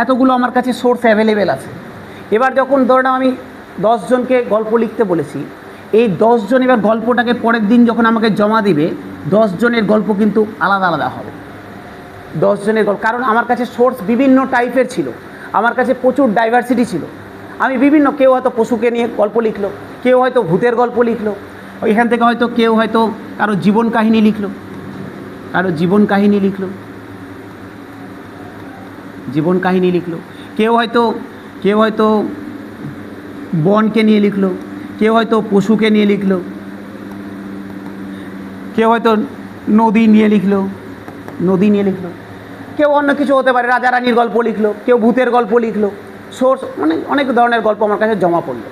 এতগুলো আমার কাছে সোর্স অ্যাভেলেবেল আছে। এবার যখন ধরলাম আমি 10 জনকে গল্প লিখতে বলেছি, এই 10 জন এবার গল্পটাকে পরের দিন যখন আমাকে জমা দিবে, 10 জনের গল্প কিন্তু আলাদা আলাদা হবে। 10 জনের গল্প, কারণ আমার কাছে সোর্স বিভিন্ন টাইপের ছিল, আমার কাছে প্রচুর ডাইভার্সিটি ছিল। আমি বিভিন্ন, কেউ হয়তো পশুকে নিয়ে গল্প লিখলো, কেউ হয়তো ভূতের গল্প লিখলো, ওইখান থেকে হয়তো কেউ হয়তো কারো জীবন কাহিনী লিখলো, কেউ হয়তো বনকে নিয়ে লিখলো, কেউ হয়তো পশুকে নিয়ে লিখলো, কেউ হয়তো নদী নিয়ে লিখলো, কেউ অন্য কিছু হতে পারে, রাজা রানীর গল্প লিখলো, কেউ ভূতের গল্প লিখলো। সোর্স মানে অনেক ধরনের গল্প আমার কাছে জমা পড়লো।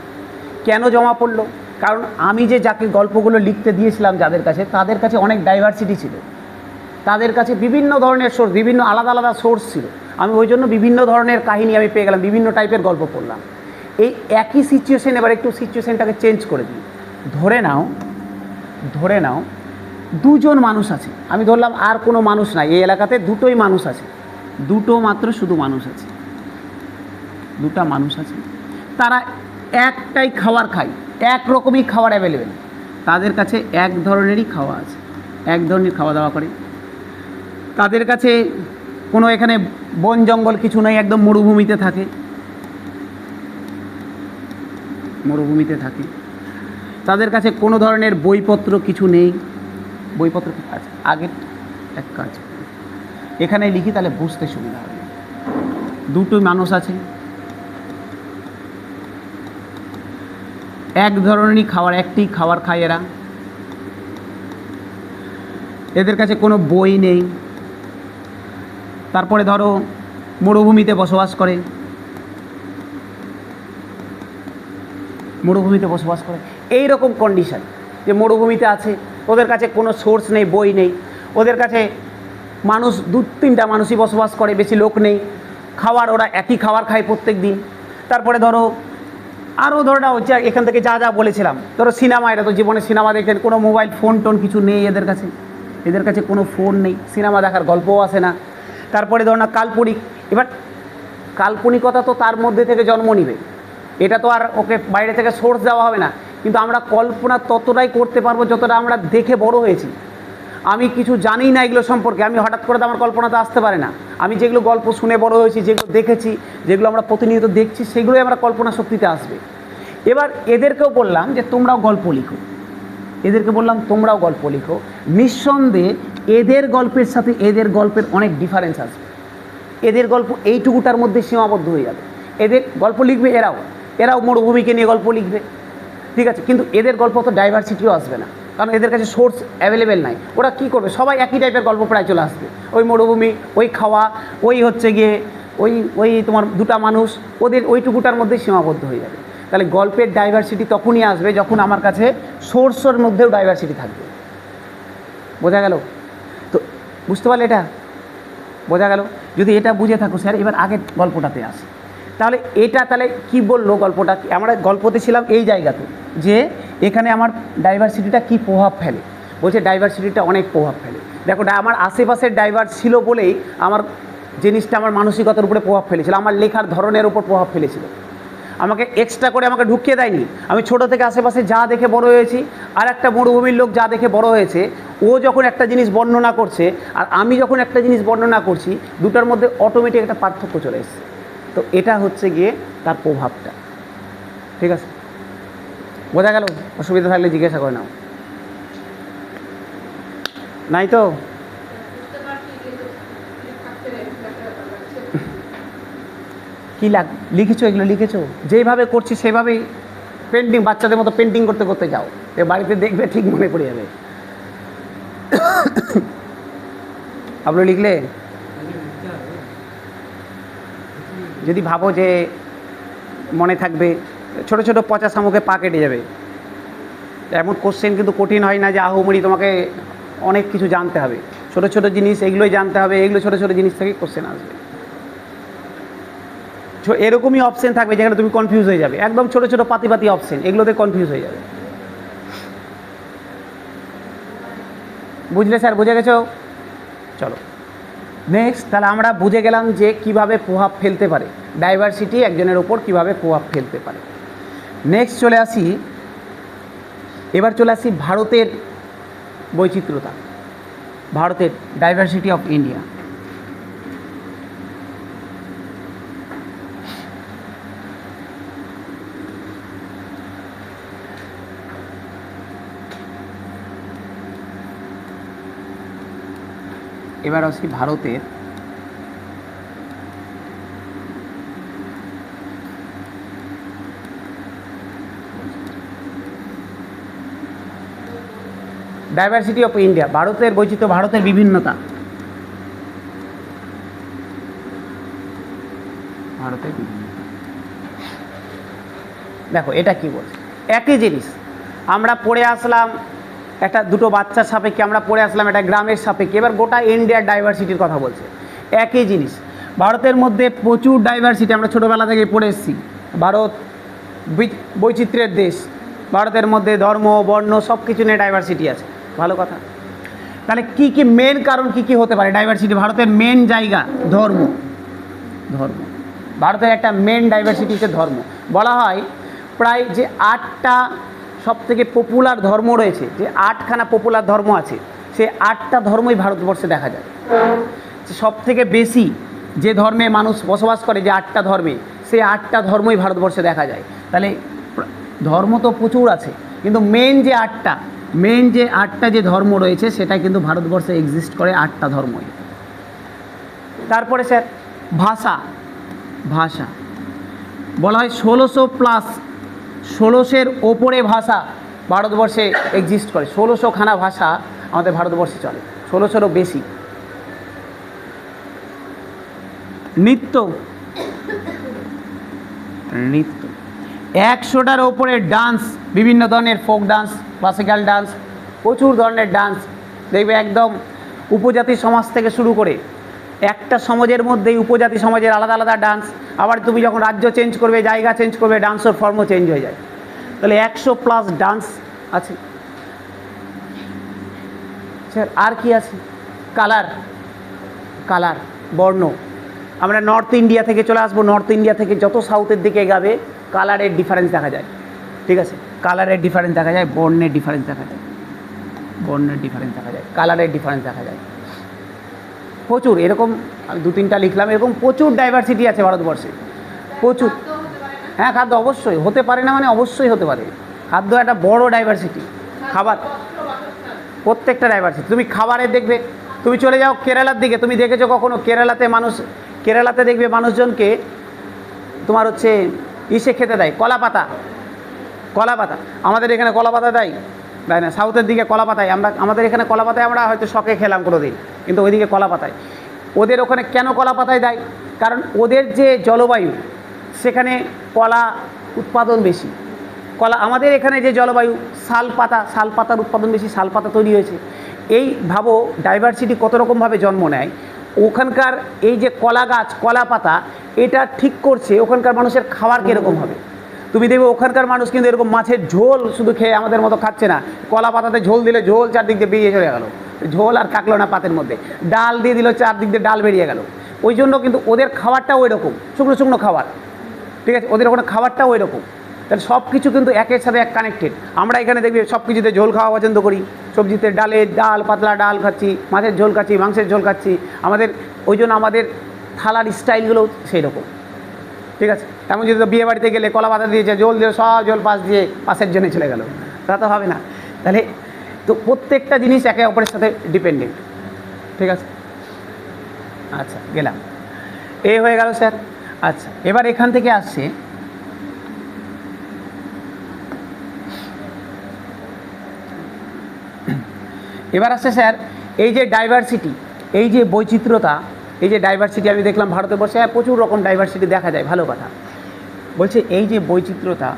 কেন জমা পড়লো? কারণ আমি যাকে গল্পগুলো লিখতে দিয়েছিলাম যাদের কাছে, তাদের কাছে অনেক ডাইভার্সিটি ছিল, তাদের কাছে বিভিন্ন ধরনের সোর্স, বিভিন্ন আলাদা আলাদা সোর্স ছিল। আমি ওই জন্য বিভিন্ন ধরনের কাহিনী আমি পেয়ে গেলাম, বিভিন্ন টাইপের গল্প পড়লাম। এই একই সিচুয়েশন, এবার একটু সিচুয়েশনটাকে চেঞ্জ করে দিই। ধরে নাও 2 জন মানুষ আছে, আমি ধরলাম আর কোনো মানুষ নাই, এই এলাকাতে 2টোই মানুষ আছে, 2টো মাত্র শুধু মানুষ আছে, 2টা মানুষ আছে। তারা একটাই খাবার খায়, এক রকমই খাবার অ্যাভেলেবেল, তাদের কাছে এক ধরনেরই খাওয়া আছে, এক ধরনের খাওয়া দাওয়া করে। তাদের কাছে কোনো এখানে বন জঙ্গল কিছু নেই, একদম মরুভূমিতে থাকে। তাদের কাছে কোনো ধরনের বইপত্র কিছু নেই, বইপত্র আছে। আগের এক কাজ এখানে লিখি, তাহলে বুঝতে সুবিধা হবে। 2টোই মানুষ আছে, এক ধরনেরই খাবার, একটি খাবার খায় এরা। এদের কাছে কোনো বই নেই। তারপরে ধরো মরুভূমিতে বসবাস করে, এই রকম কন্ডিশন যে মরুভূমিতে আছে, ওদের কাছে কোনো সোর্স নেই, বই নেই, ওদের কাছে মানুষ 2-3টা মানুষই বসবাস করে, বেশি লোক নেই। খাবার ওরা একই খাবার খায় প্রত্যেক দিন। তারপরে ধরো আরও ধরো না হচ্ছে এখান থেকে যা বলেছিলাম, ধরো সিনেমা, এটা তো জীবনে সিনেমা দেখেন, কোনো মোবাইল ফোন কিছু নেই এদের কাছে কোনো ফোন নেই, সিনেমা দেখার গল্পও আসে না। তারপরে ধরো না কাল্পনিক, এবার কাল্পনিকতা তো তার মধ্যে থেকে জন্ম নিবে, এটা তো আর ওকে বাইরে থেকে সোর্স দেওয়া হবে না। কিন্তু আমরা কল্পনা ততটাই করতে পারবো যতটা আমরা দেখে বড় হয়েছি। আমি কিছু জানি না এগুলো সম্পর্কে, আমি হঠাৎ করে তো আমার কল্পনাতে আসতে পারে না। আমি যেগুলো গল্প শুনে বড় হয়েছি, যেগুলো দেখেছি, যেগুলো আমরা প্রতিনিয়ত দেখছি, সেগুলোই আমরা কল্পনা শক্তিতে আসবে। এবার এদেরকেও বললাম যে তোমরাও গল্প লিখো, নিঃসন্দেহে এদের গল্পের সাথে এদের গল্পের অনেক ডিফারেন্স আসবে। এদের গল্প এইটুকুটার মধ্যে সীমাবদ্ধ হয়ে যাবে। এদের গল্প লিখবে, এরাও মরুভূমিকে নিয়ে গল্প লিখবে, ঠিক আছে, কিন্তু এদের গল্প তো ডাইভার্সিটিও আসবে না, কারণ এদের কাছে সোর্স অ্যাভেলেবেল নাই। ওরা কী করবে? সবাই একই টাইপের গল্প প্রায় চলে আসবে, ওই মরুভূমি, ওই খাওয়া, ওই হচ্ছে গিয়ে ওই তোমার 2টা মানুষ, ওদের ওইটুকুটার মধ্যে সীমাবদ্ধ হয়ে যাবে। তাহলে গল্পের ডাইভার্সিটি তখনই আসবে যখন আমার কাছে সোর্সের মধ্যেও ডাইভার্সিটি থাকবে। বোঝা গেল তো? বুঝতে পারলে এটা? বোঝা গেল? যদি এটা বুঝে থাকো স্যার, এবার আগের গল্পটাতে আসে। তাহলে এটা তাহলে কি বললো গল্পটা? আমরা গল্পতে ছিলাম এই জায়গাতে যে এখানে আমার ডাইভার্সিটিটা কি প্রভাব ফেলে। বলছে ডাইভার্সিটিটা অনেক প্রভাব ফেলে। দেখো আমার আশেপাশের ডাইভার্স ছিল বলেই আমার জিনিসটা আমার মানসিকতার উপরে প্রভাব ফেলেছিল, আমার লেখার ধরনের উপর প্রভাব ফেলেছিল। আমাকে এক্সট্রা করে আমাকে ঢুকিয়ে দেয়নি। আমি ছোট থেকে আশেপাশে যা দেখে বড় হয়েছি, আর একটা মরুভূমির লোক যা দেখে বড় হয়েছে, ও যখন একটা জিনিস বর্ণনা করছে আর আমি যখন একটা জিনিস বর্ণনা করছি, দুটার মধ্যে অটোমেটিক একটা পার্থক্য চলে এসছে। তো এটা হচ্ছে গিয়ে তার প্রভাবটা। ঠিক আছে, বোঝা গেল? অসুবিধা থাকলে জিজ্ঞাসা করে নাও। নাই তো? কী লিখেছো? এগুলো লিখেছো? যেইভাবে করছি সেভাবেই পেন্টিং, বাচ্চাদের মতো পেন্টিং করতে করতে যাও, এ বাড়িতে দেখবে ঠিক মনে পড়ে যাবে। আপনি লিখলে যদি ভাবো যে মনে থাকবে, ছোট ছোট পচা শামুকে পা কেটে যাবে। এমন কোশ্চেন কিন্তু কঠিন হয় না যে আহুমড়ি তোমাকে অনেক কিছু জানতে হবে। ছোট ছোট জিনিস এগুলোই জানতে হবে, এগুলো ছোট ছোট জিনিস থেকেই কোশ্চেন আসবে। এরকমই অপশন থাকবে যেখানে তুমি কনফিউজ হয়ে যাবে, একদম ছোট ছোট পাতি পাতি অপশন, এগুলোতে কনফিউজ হয়ে যাবে। বুঝলে স্যার? বুঝে গেছো? চলো নেক্সট। তাহলে আমরা বুঝে গেলাম যে কিভাবে প্রভাব ফেলতে পারে ডাইভার্সিটি, একজনের ওপর কিভাবে প্রভাব ফেলতে পারে। নেক্সট চলে আসি, এবার চলে আসি ভারতের বৈচিত্র্যতা, ভারতের ডাইভার্সিটি অফ ইন্ডিয়া। এবার আসি ভারতের ডাইভার্সিটি অফ ইন্ডিয়া, ভারতের বৈচিত্র্য, ভারতের বিভিন্নতা। ভারতের বিভিন্নতা দেখো এটা কি বলছে, একই জিনিস আমরা পড়ে আসলাম একটা দুটো বাচ্চার সাপেক্ষে, আমরা পড়ে আসলাম একটা গ্রামের সাপেক্ষে, এবার গোটা ইন্ডিয়ার ডাইভার্সিটির কথা বলছে। একই জিনিস, ভারতের মধ্যে প্রচুর ডাইভার্সিটি, আমরা ছোটোবেলা থেকে পড়ে এসেছি। ভারত বৈচিত্র্যের দেশ, ভারতের মধ্যে ধর্ম বর্ণ সব কিছু নিয়ে ডাইভার্সিটি আছে। ভালো কথা। তাহলে কি কি মেন কারণ কি কি হতে পারে ডাইভার্সিটি? ভারতের মেন জায়গা ধর্ম। ধর্ম ভারতের একটা মেন ডাইভার্সিটি হচ্ছে ধর্ম। বলা হয় প্রায় যে 8টা সবথেকে পপুলার ধর্ম রয়েছে, যে 8খানা পপুলার ধর্ম আছে, সেই 8টা ধর্মই ভারতবর্ষে দেখা যায়। সবথেকে বেশি যে ধর্মে মানুষ বসবাস করে, যে 8টা ধর্মে, সেই 8টা ধর্মই ভারতবর্ষে দেখা যায়। তাহলে ধর্ম তো প্রচুর আছে, কিন্তু মেন যে 8টা যে ধর্ম রয়েছে সেটা কিন্তু ভারতবর্ষে এক্সিস্ট করে 8টা ধর্মই। তারপরে স্যার ভাষা বলা হয় 1600+ ওপরে ভাষা ভারতবর্ষে এক্সিস্ট করে। 1600খানা ভাষা আমাদের ভারতবর্ষে চলে, 1600-রও বেশি। নৃত্য 100টার ওপরে ডান্স, বিভিন্ন ধরনের ফোক ডান্স, ক্লাসিক্যাল ডান্স, প্রচুর ধরনের ডান্স দেখবে। একদম উপজাতি সমাজ থেকে শুরু করে একটা সমাজের মধ্যেই উপজাতি সমাজের আলাদা আলাদা ডান্স। আবার তুমি যখন রাজ্য চেঞ্জ করবে, জায়গা চেঞ্জ করবে, ডান্সের ফর্মও চেঞ্জ হয়ে যায়। তাহলে 100+ ডান্স আছে। স্যার আর কি আছে? কালার বর্ণ। আমরা নর্থ ইন্ডিয়া থেকে চলে আসবো, নর্থ ইন্ডিয়া থেকে যত সাউথের দিকে যাবে কালারের ডিফারেন্স দেখা যায়। ঠিক আছে, কালারের ডিফারেন্স দেখা যায়, বর্ণের ডিফারেন্স দেখা যায়, কালারের ডিফারেন্স দেখা যায়। প্রচুর এরকম, আমি 2-3টা লিখলাম, এরকম প্রচুর ডাইভার্সিটি আছে ভারতবর্ষে, প্রচুর। হ্যাঁ, খাদ্য অবশ্যই হতে পারে না, মানে অবশ্যই হতে পারে। খাদ্য একটা বড় ডাইভার্সিটি। খাবার প্রত্যেকটা ডাইভার্সিটি। তুমি খাবারের দেখবে, তুমি চলে যাও কেরালার দিকে, তুমি দেখেছো কখনো কেরালাতে দেখবে মানুষজনকে তোমার হচ্ছে ইসে খেতে দেয়, কলা পাতা। আমাদের এখানে কলা পাতা দেয় না, সাউথের দিকে কলা পাতায়। আমাদের এখানে কলা পাতায় আমরা হয়তো শখে খেলাম কোনো দিন, কিন্তু ওইদিকে কলা পাতায়। ওদের ওখানে কেন কলা পাতায় দেয়? কারণ ওদের যে জলবায়ু, সেখানে কলা উৎপাদন বেশি। আমাদের এখানে যে জলবায়ু, শাল পাতার উৎপাদন বেশি, শাল পাতা তৈরি হয়েছে। এই ভাবো ডাইভার্সিটি কত রকমভাবে জন্ম নেয়। ওখানকার এই যে কলা গাছ, কলা পাতা, এটা ঠিক করছে ওখানকার মানুষের খাবার কীরকম হবে। তুমি দেখবে ওখানকার মানুষ কিন্তু এরকম মাছের ঝোল শুধু খেয়ে আমাদের মতো খাচ্ছে না, কলা পাতাতে ঝোল দিলে ঝোল চারদিক দিয়ে বেরিয়ে চলে গেল, ঝোল আর থাকলো না পাতের মধ্যে, ডাল দিয়ে দিল চারদিক দিয়ে ডাল বেরিয়ে গেল। ওই জন্য কিন্তু ওদের খাবারটাও ওই রকম, শুকনো শুকনো খাবার, ঠিক আছে, ওদের ওখানে খাবারটাও ওই রকম। তাহলে সব কিছু কিন্তু একের সাথে এক কানেক্টেড। আমরা এখানে দেখবি সব কিছুতে ঝোল খাওয়া পছন্দ করি, সবজিতে ডালের ডাল, পাতলা ডাল খাচ্ছি, মাছের ঝোল খাচ্ছি, মাংসের ঝোল খাচ্ছি, আমাদের ওই জন্য আমাদের থালার স্টাইলগুলো সেই রকম, ঠিক আছে। এমন যদি বিয়ে বাড়িতে গেলে কলা পাতা দিয়েছে, জল দিয়ে সব জল পাশ দিয়ে পাশের জন্য চলে গেল, তা তো হবে না। তাহলে তো প্রত্যেকটা জিনিস একে অপরের সাথে ডিপেন্ডেন্ট, ঠিক আছে। আচ্ছা, গেলাম, এ হয়ে গেল স্যার। আচ্ছা, এবার এখান থেকে আসছে স্যার এই যে ডাইভার্সিটি, এই যে বৈচিত্র্যতা, এই যে ডাইভার্সিটি আমি দেখলাম ভারতবর্ষে প্রচুর রকম ডাইভার্সিটি দেখা যায়, ভালো কথা। বলছে এই যে বৈচিত্র্যতা,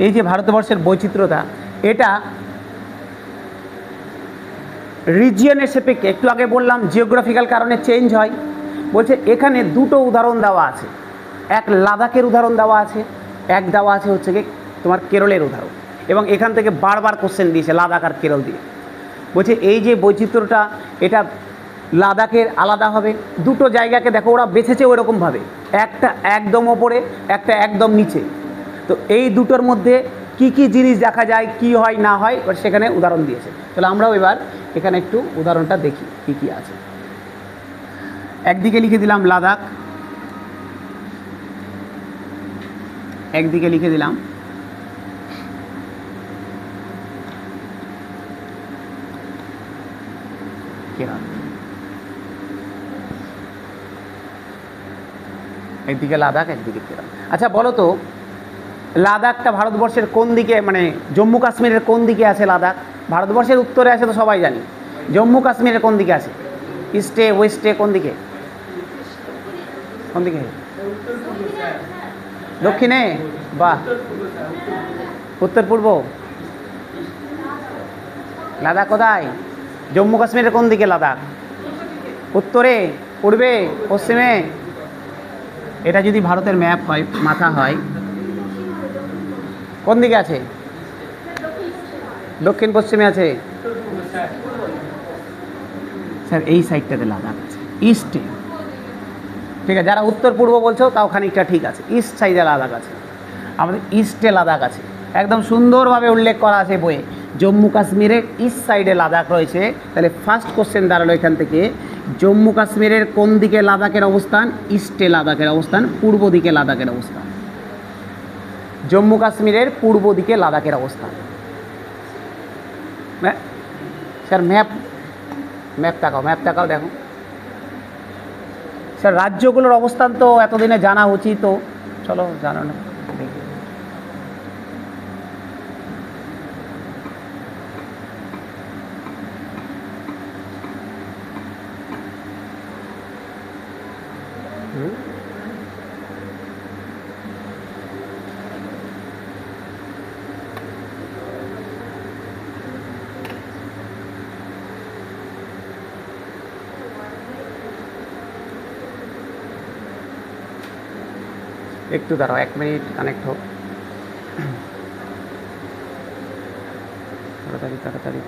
এই যে ভারতবর্ষের বৈচিত্র্যতা, এটা রিজিয়নের সাপেক্ষে, একটু আগে বললাম জিওগ্রাফিক্যাল কারণে চেঞ্জ হয়। বলছে এখানে দুটো উদাহরণ দেওয়া আছে, এক লাদাখের উদাহরণ দেওয়া আছে, এক দেওয়া আছে হচ্ছে কি তোমার কেরলের উদাহরণ, এবং এখান থেকে বারবার কোশ্চেন দিয়েছে লাদাখ আর কেরল দিয়ে। বলছে এই যে বৈচিত্র্যটা, এটা লাদাখের আলাদা হবে, দুটো জায়গাকে দেখো ওরা বেছেছে ওইরকমভাবে, একটা একদম ওপরে, একটা একদম নিচে। তো এই দুটোর মধ্যে কি কি জিনিস দেখা যায়, কি হয় না হয়, এবার সেখানে উদাহরণ দিয়েছে। তাহলে আমরাও এবার এখানে একটু উদাহরণটা দেখি কি কি আছে। একদিকে লিখে দিলাম লাদাখ, একদিকে লিখে দিলাম কেরল, একদিকে লাদাখ, একদিকে কেরল। আচ্ছা বলো তো, লাদাখটা ভারতবর্ষের কোন দিকে, মানে জম্মু কাশ্মীরের কোন দিকে আছে লাদাখ? ভারতবর্ষের উত্তরে আছে তো সবাই জানি, জম্মু কাশ্মীরের কোন দিকে আছে? ইস্টে, ওয়েস্টে, কোন দিকে? কোন দিকে? দক্ষিণে? বাহ, উত্তর পূর্ব। লাদাখ কোথায়? জম্মু কাশ্মীরের কোন দিকে লাদাখ? উত্তরে, পূর্বে, পশ্চিমে? এটা যদি ভারতের ম্যাপ হয়, মাথা হয়, কোন দিকে আছে? দক্ষিণ পশ্চিমে আছে স্যার, এই সাইডটাতে লাদাখ আছে, ইস্টে, ঠিক আছে। যারা উত্তর পূর্ব বলছো তাও খানিকটা ঠিক আছে, ইস্ট সাইডে লাদাখ আছে, আমাদের ইস্টে লাদাখ আছে, একদম সুন্দরভাবে উল্লেখ করা আছে বইয়ে, জম্মু কাশ্মীরের ইস্ট সাইডে লাদাখ রয়েছে। তাহলে ফার্স্ট কোশ্চেন দাঁড়ালো এখান থেকে, জম্মু কাশ্মীরের কোন দিকে লাদাখের অবস্থান? ইস্টে লাদাখের অবস্থান, পূর্ব দিকে লাদাখের অবস্থান, জম্মু কাশ্মীরের পূর্ব দিকে লাদাখের অবস্থান। স্যার ম্যাপ তাকাও দেখো স্যার, রাজ্যগুলোর অবস্থান তো এতদিনে জানা উচিত, তো চলো জানো না, দেখি। একটু দাঁড়াও, 1 মিনিট কানেক্ট হোক, তাড়াতাড়ি।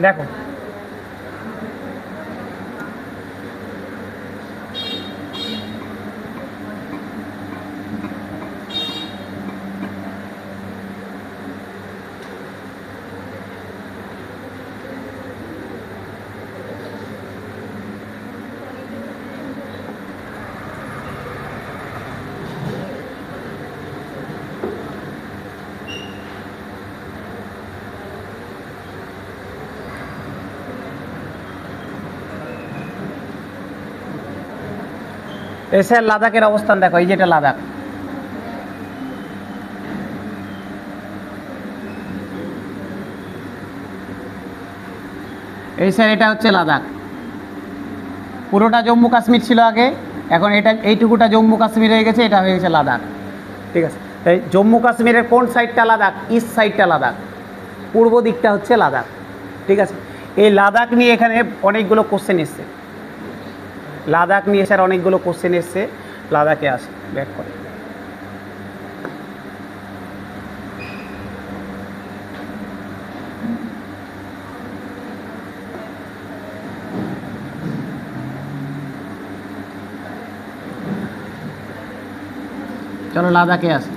দেখো এসে লাদাখের অবস্থান দেখো, এই যেটা লাদাখ, এই স্যার এটা হচ্ছে লাদাখ। পুরোটা জম্মু কাশ্মীর ছিল আগে, এখন এটা এইটুকুটা জম্মু কাশ্মীর হয়ে গেছে, এটা হয়ে গেছে লাদাখ। ঠিক আছে, তাই জম্মু কাশ্মীরের কোন সাইডটা লাদাখ? ইস্ট সাইডটা লাদাখ, পূর্ব দিকটা হচ্ছে লাদাখ। ঠিক আছে, এই লাদাখ নিয়ে এখানে অনেকগুলো কোশ্চেন এসছে, লাদাখ নিয়ে স্যার অনেকগুলো কোশ্চেন এসছে। লাদাখে আসে ব্যাক করে। চলো লাদাখে আসি।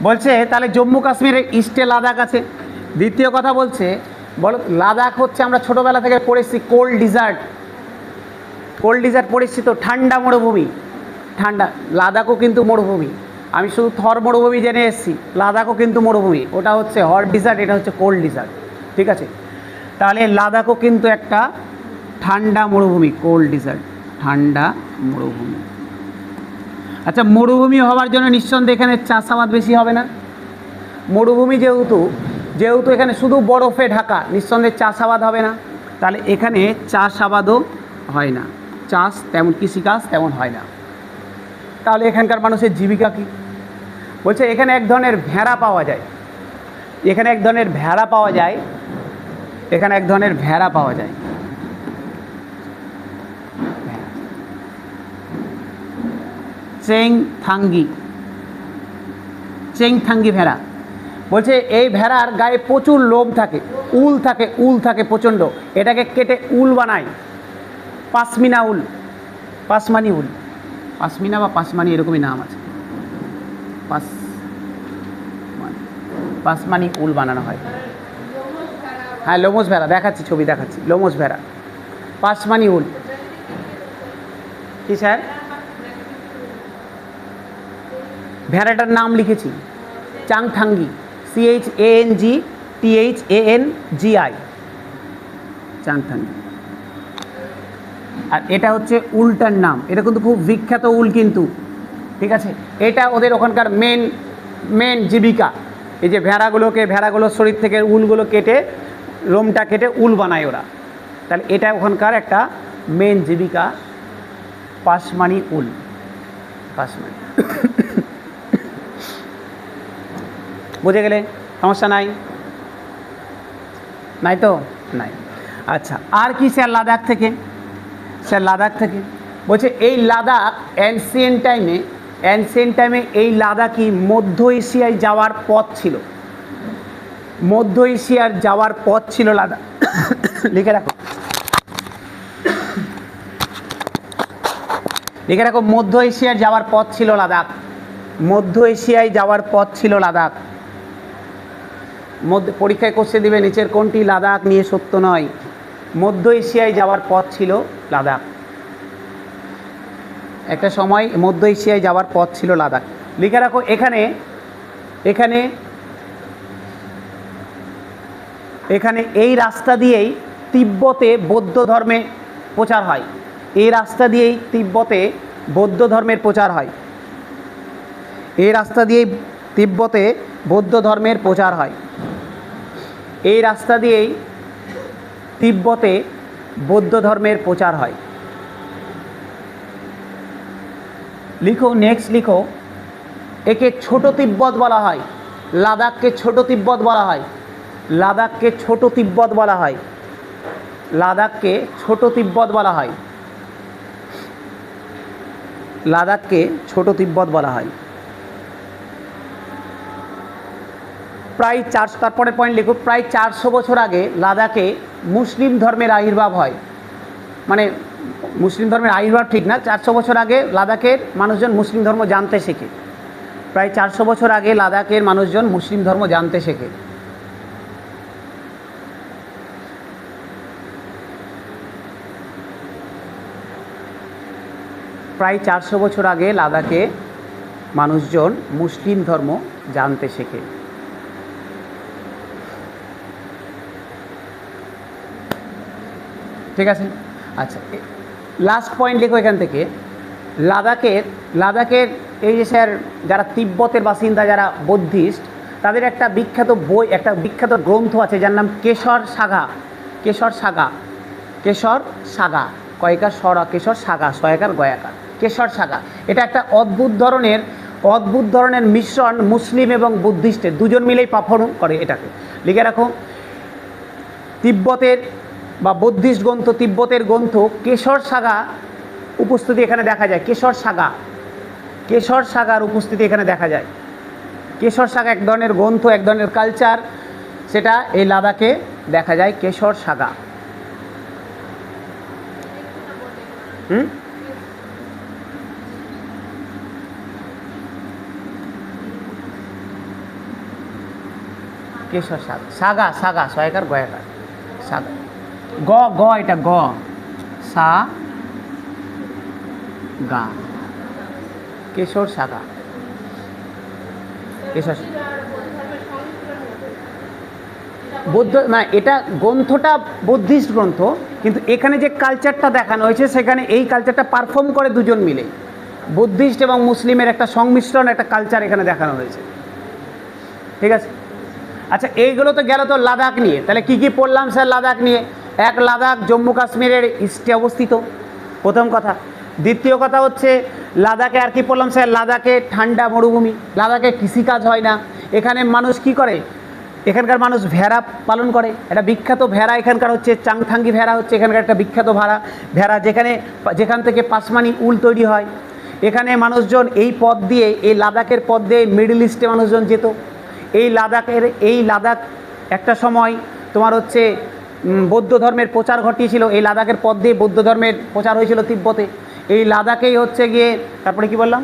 বলছে তাহলে জম্মু কাশ্মীরের ইস্টে লাদাখ আছে। দ্বিতীয় কথা বলছে, বলো লাদাখ হচ্ছে আমরা ছোটোবেলা থেকে পড়েছি কোল্ড ডিজার্ট, কোল্ড ডিজার্ট পড়েছি তো, ঠান্ডা মরুভূমি। ঠান্ডা, লাদাখও কিন্তু মরুভূমি। আমি শুধু থর মরুভূমি জেনে এসেছি, লাদাখও কিন্তু মরুভূমি। ওটা হচ্ছে হট ডিজার্ট, এটা হচ্ছে কোল্ড ডিজার্ট। ঠিক আছে, তাহলে লাদাখও কিন্তু একটা ঠান্ডা মরুভূমি, কোল্ড ডিজার্ট, ঠান্ডা মরুভূমি। আচ্ছা, মরুভূমি হওয়ার জন্য নিঃসন্দেহে এখানে চাষাবাদ বেশি হবে না? মরুভূমি যেহেতু যেহেতু এখানে শুধু বরফে ঢাকা, নিঃসন্দেহে চাষাবাদ হবে না। তাহলে এখানে চাষাবাদও হয় না, চাষ তেমন, কৃষিকাজ তেমন হয় না। তাহলে এখানকার মানুষের জীবিকা কী? বলছে এখানে এক ধরনের ভেড়া পাওয়া যায়, এখানে এক ধরনের ভেড়া পাওয়া যায়, এখানে এক ধরনের ভেড়া পাওয়া যায়। চেংথাঙ্গি, চেংথাঙ্গি ভেড়া। বলছে এই ভেড়ার গায়ে প্রচুর লোম থাকে, উল থাকে, উল থাকে প্রচণ্ড। এটাকে কেটে উল বানায়, পাশমিনা উল, পাশমানি উল, পাশমিনা বা পাশমানি এরকমই নাম আছে, পাশমানি উল বানানো হয়। হ্যাঁ, লোমস ভেড়া দেখাচ্ছি, ছবি দেখাচ্ছি, লোমস ভেড়া, পাশমানি উল। কি স্যার? ভেড়াটার নাম লিখেছি চাংথাঙ্গি, CHANGTHANGI, চাংথাঙ্গি। আর এটা হচ্ছে উলটার নাম, এটা কিন্তু খুব বিখ্যাত উল কিন্তু। ঠিক আছে, এটা ওদের ওখানকার মেন জীবিকা। এই যে ভেড়াগুলোর শরীর থেকে উলগুলো কেটে, লোমটা কেটে উল বানায় ওরা। তাহলে এটা ওখানকার একটা মেন জীবিকা, পাশমানি উল, পাশমানি। বুঝে গেলে? সমস্যা নাই? নাই তো? নাই। আচ্ছা, আর কি স্যার লাদাখ থেকে? স্যার লাদাখ থেকে বলছে এই লাদাখ অ্যানসিয়েন্ট টাইমে এই লাদাখই মধ্য এশিয়ায় যাওয়ার পথ ছিল, মধ্য এশিয়ার যাওয়ার পথ ছিল লাদাখ। লিখে রাখো, লিখে রাখো, মধ্য এশিয়ার যাওয়ার পথ ছিল লাদাখ, মধ্য এশিয়ায় যাওয়ার পথ ছিল লাদাখ। পরীক্ষায় কোশ্চেন দিবে, নিচের কোনটি লাদাখ নিয়ে সত্য নয়? মধ্য এশিয়ায় যাওয়ার পথ ছিল লাদাখ, একটা সময় মধ্য এশিয়ায় যাওয়ার পথ ছিল লাদাখ। লিখে রাখো এখানে, এখানে এখানে এই রাস্তা দিয়েই তিব্বতে বৌদ্ধ ধর্মে প্রচার হয়, এই রাস্তা দিয়েই তিব্বতে বৌদ্ধ ধর্মের প্রচার হয়, এই রাস্তা দিয়েই তিব্বতে বৌদ্ধ ধর্মের প্রচার হয়, এই রাস্তা দিয়েই তিব্বতে বৌদ্ধ ধর্মের প্রচার হয়। লিখো, নেক্সট লিখো, একে ছোট তিব্বত বলা হয়, লাদাখকে ছোট তিব্বত বলা হয়, লাদাখকে ছোট তিব্বত বলা হয়, লাদাখকে ছোট তিব্বত বলা হয়, লাদাখকে ছোট তিব্বত বলা হয়। প্রায় 400, তারপরে পয়েন্ট লিখো, প্রায় 400 বছর আগে লাদাখে মুসলিম ধর্মের আবির্ভাব হয়। মানে মুসলিম ধর্মের আবির্ভাব ঠিক না, 400 বছর আগে লাদাখের মানুষজন মুসলিম ধর্ম জানতে শেখে। প্রায় 400 বছর আগে লাদাখের মানুষজন মুসলিম ধর্ম জানতে শেখে। প্রায় 400 বছর আগে লাদাখে মানুষজন মুসলিম ধর্ম জানতে শেখে। ঠিক আছে, আচ্ছা লাস্ট পয়েন্ট লিখো এখান থেকে। লাদাখের এই যে স্যার যারা তিব্বতের বাসিন্দা, যারা বৌদ্ধিস্ট, তাদের একটা বিখ্যাত বই, একটা বিখ্যাত গ্রন্থ আছে যার নাম কেশর সাগা। কেশর সাগা, কয়কার সরা, কেশর সাগা, ছয়কার গয়াকার, কেশর সাগা। এটা একটা অদ্ভুত ধরনের মিশ্রণ মুসলিম এবং বুদ্ধিস্টের, দুজন মিলেই পারফর্ম করে। এটাকে লিখে রাখো, তিব্বতের বা বৌদ্ধিস্ট গ্রন্থ, তিব্বতের গ্রন্থ কেশর সাগা উপস্থিতি এখানে দেখা যায়। কেশর সাগার উপস্থিতি এখানে দেখা যায়। কেশর সাগা এক ধরনের গ্রন্থ, এক ধরনের কালচার, সেটা এই লাদাখে দেখা যায়। কেশর সাগা। কেশর সাগা, ছয়কার গয়াকার, সাগা, গ এটা গ, সা গা, কেশর সাগা, বৌদ্ধ না, এটা গ্রন্থটা বুদ্ধিস্ট গ্রন্থ, কিন্তু এখানে যে কালচারটা দেখানো হয়েছে সেখানে এই কালচারটা পারফর্ম করে দুজন মিলে, বুদ্ধিস্ট এবং মুসলিমের একটা সংমিশ্রণ, একটা কালচার এখানে দেখানো হয়েছে। ঠিক আছে, আচ্ছা এইগুলো তো গেল তো লাদাখ নিয়ে। তাহলে কি কি পড়লাম স্যার লাদাখ নিয়ে? এক, লাদাখ জম্মু কাশ্মীরের ইস্টে অবস্থিত, প্রথম কথা। দ্বিতীয় কথা হচ্ছে লাদাখে আর কি পড়লাম স্যার? লাদাখে ঠান্ডা মরুভূমি, লাদাখে কৃষিকাজ হয় না। এখানে মানুষ কি করে? এখানকার মানুষ ভেড়া পালন করে। একটা বিখ্যাত ভেড়া এখানকার হচ্ছে চাংথাঙ্গি ভেড়া, হচ্ছে এখানকার একটা বিখ্যাত ভেড়া, যেখান থেকে পাশমানি উল তৈরি হয়। এখানে মানুষজন এই পথ দিয়ে, এই লাদাখের পথ দিয়ে মিডল ইস্টে মানুষজন যেত। এই লাদাখ একটা সময় তোমার হচ্ছে বৌদ্ধ ধর্মের প্রচার ঘটিয়েছিল। এই লাদাখের পথ দিয়ে বৌদ্ধ ধর্মের প্রচার হয়েছিল তিব্বতে। এই লাদাখেই হচ্ছে গিয়ে, তারপরে কি বললাম,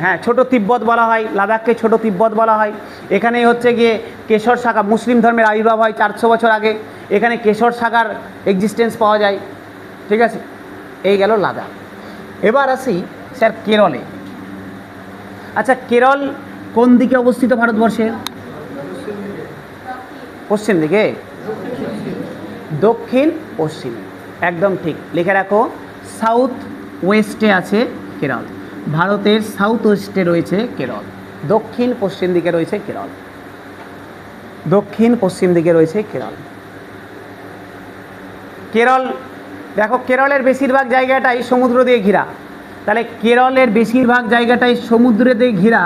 হ্যাঁ ছোট তিব্বত বলা হয়, লাদাখকে ছোট তিব্বত বলা হয়। এখানেই হচ্ছে গিয়ে কেশর সাগা, মুসলিম ধর্মের আবির্ভাব হয় 400 বছর আগে। এখানে কেশর সাগার এক্সিস্টেন্স পাওয়া যায়। ঠিক আছে, এই গেল লাদাখ। এবার আসি স্যার কেরলে। আচ্ছা কেরল কোন দিকে অবস্থিত ভারতবর্ষে? পশ্চিম দিকে, দক্ষিণ পশ্চিমে, একদম ঠিক। লিখে রাখো, সাউথ ওয়েস্টে আছে কেরল। ভারতের সাউথ ওয়েস্টে রয়েছে কেরল, দক্ষিণ পশ্চিম দিকে রয়েছে কেরল, দক্ষিণ পশ্চিম দিকে রয়েছে কেরল। কেরল দেখো, কেরলের বেশিরভাগ জায়গাটাই সমুদ্র দিয়ে ঘেরা। তাহলে কেরলের বেশিরভাগ জায়গাটাই সমুদ্র দিয়ে ঘেরা।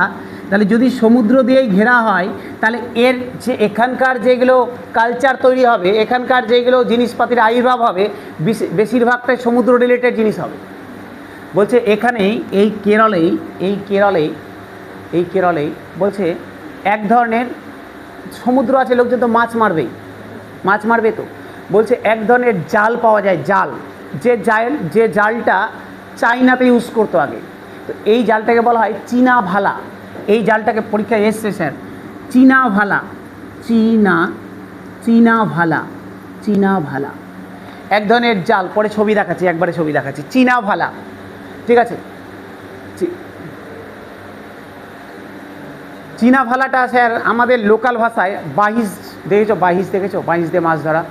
তাহলে যদি সমুদ্র দিয়েই ঘেরা হয়, তাহলে এর যে এখানকার যেগুলো কালচার তৈরি হবে, এখানকার যেগুলো জিনিসপাতির আবির্ভাব হবে, বেশিরভাগটাই সমুদ্র রিলেটেড জিনিস হবে। বলছে এখানেই এই কেরলেই বলছে এক ধরনের সমুদ্র আছে, লোকজন তো মাছ মারবে তো। বলছে এক ধরনের জাল পাওয়া যায়, যে জালটা চাইনাতে ইউজ করতো আগে। তো এই জালটাকে বলা হয় চীনা ভালা। এই জালটাকে পরীক্ষায় এসছে স্যার, চীনা ভালা এক ধরনের জাল। পরে ছবি দেখাচ্ছি, চীনা ভালা। ঠিক আছে, চীনা ভালাটা স্যার আমাদের লোকাল ভাষায় বাহিস দেখেছো? বাহিস দিয়ে মাছ ধরা।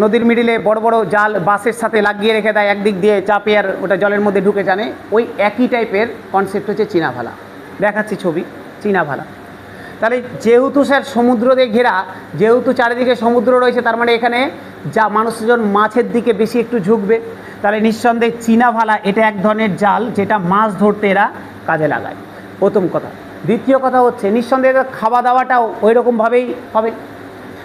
নদীর মিডিলে বড় বড় জাল বাঁশের সাথে লাগিয়ে রেখে দেয়, একদিক দিয়ে চাপে আর ওটা জলের মধ্যে ঢুকে জানে। ওই একই টাইপের কনসেপ্ট হচ্ছে চীনা ভালা। দেখাচ্ছি ছবি, চীনা ভালা। তাহলে যেহেতু স্যার সমুদ্র দিয়ে ঘেরা, যেহেতু চারিদিকে সমুদ্র রয়েছে, তার মানে এখানে যা মানুষজন মাছের দিকে বেশি একটু ঝুঁকবে। তাহলে নিঃসন্দেহে চীনা ভালা এটা এক ধরনের জাল, যেটা মাছ ধরতে এরা কাজে লাগায়, প্রথম কথা। দ্বিতীয় কথা হচ্ছে নিঃসন্দেহে খাওয়া দাওয়াটাও ওই রকমভাবেই হবে।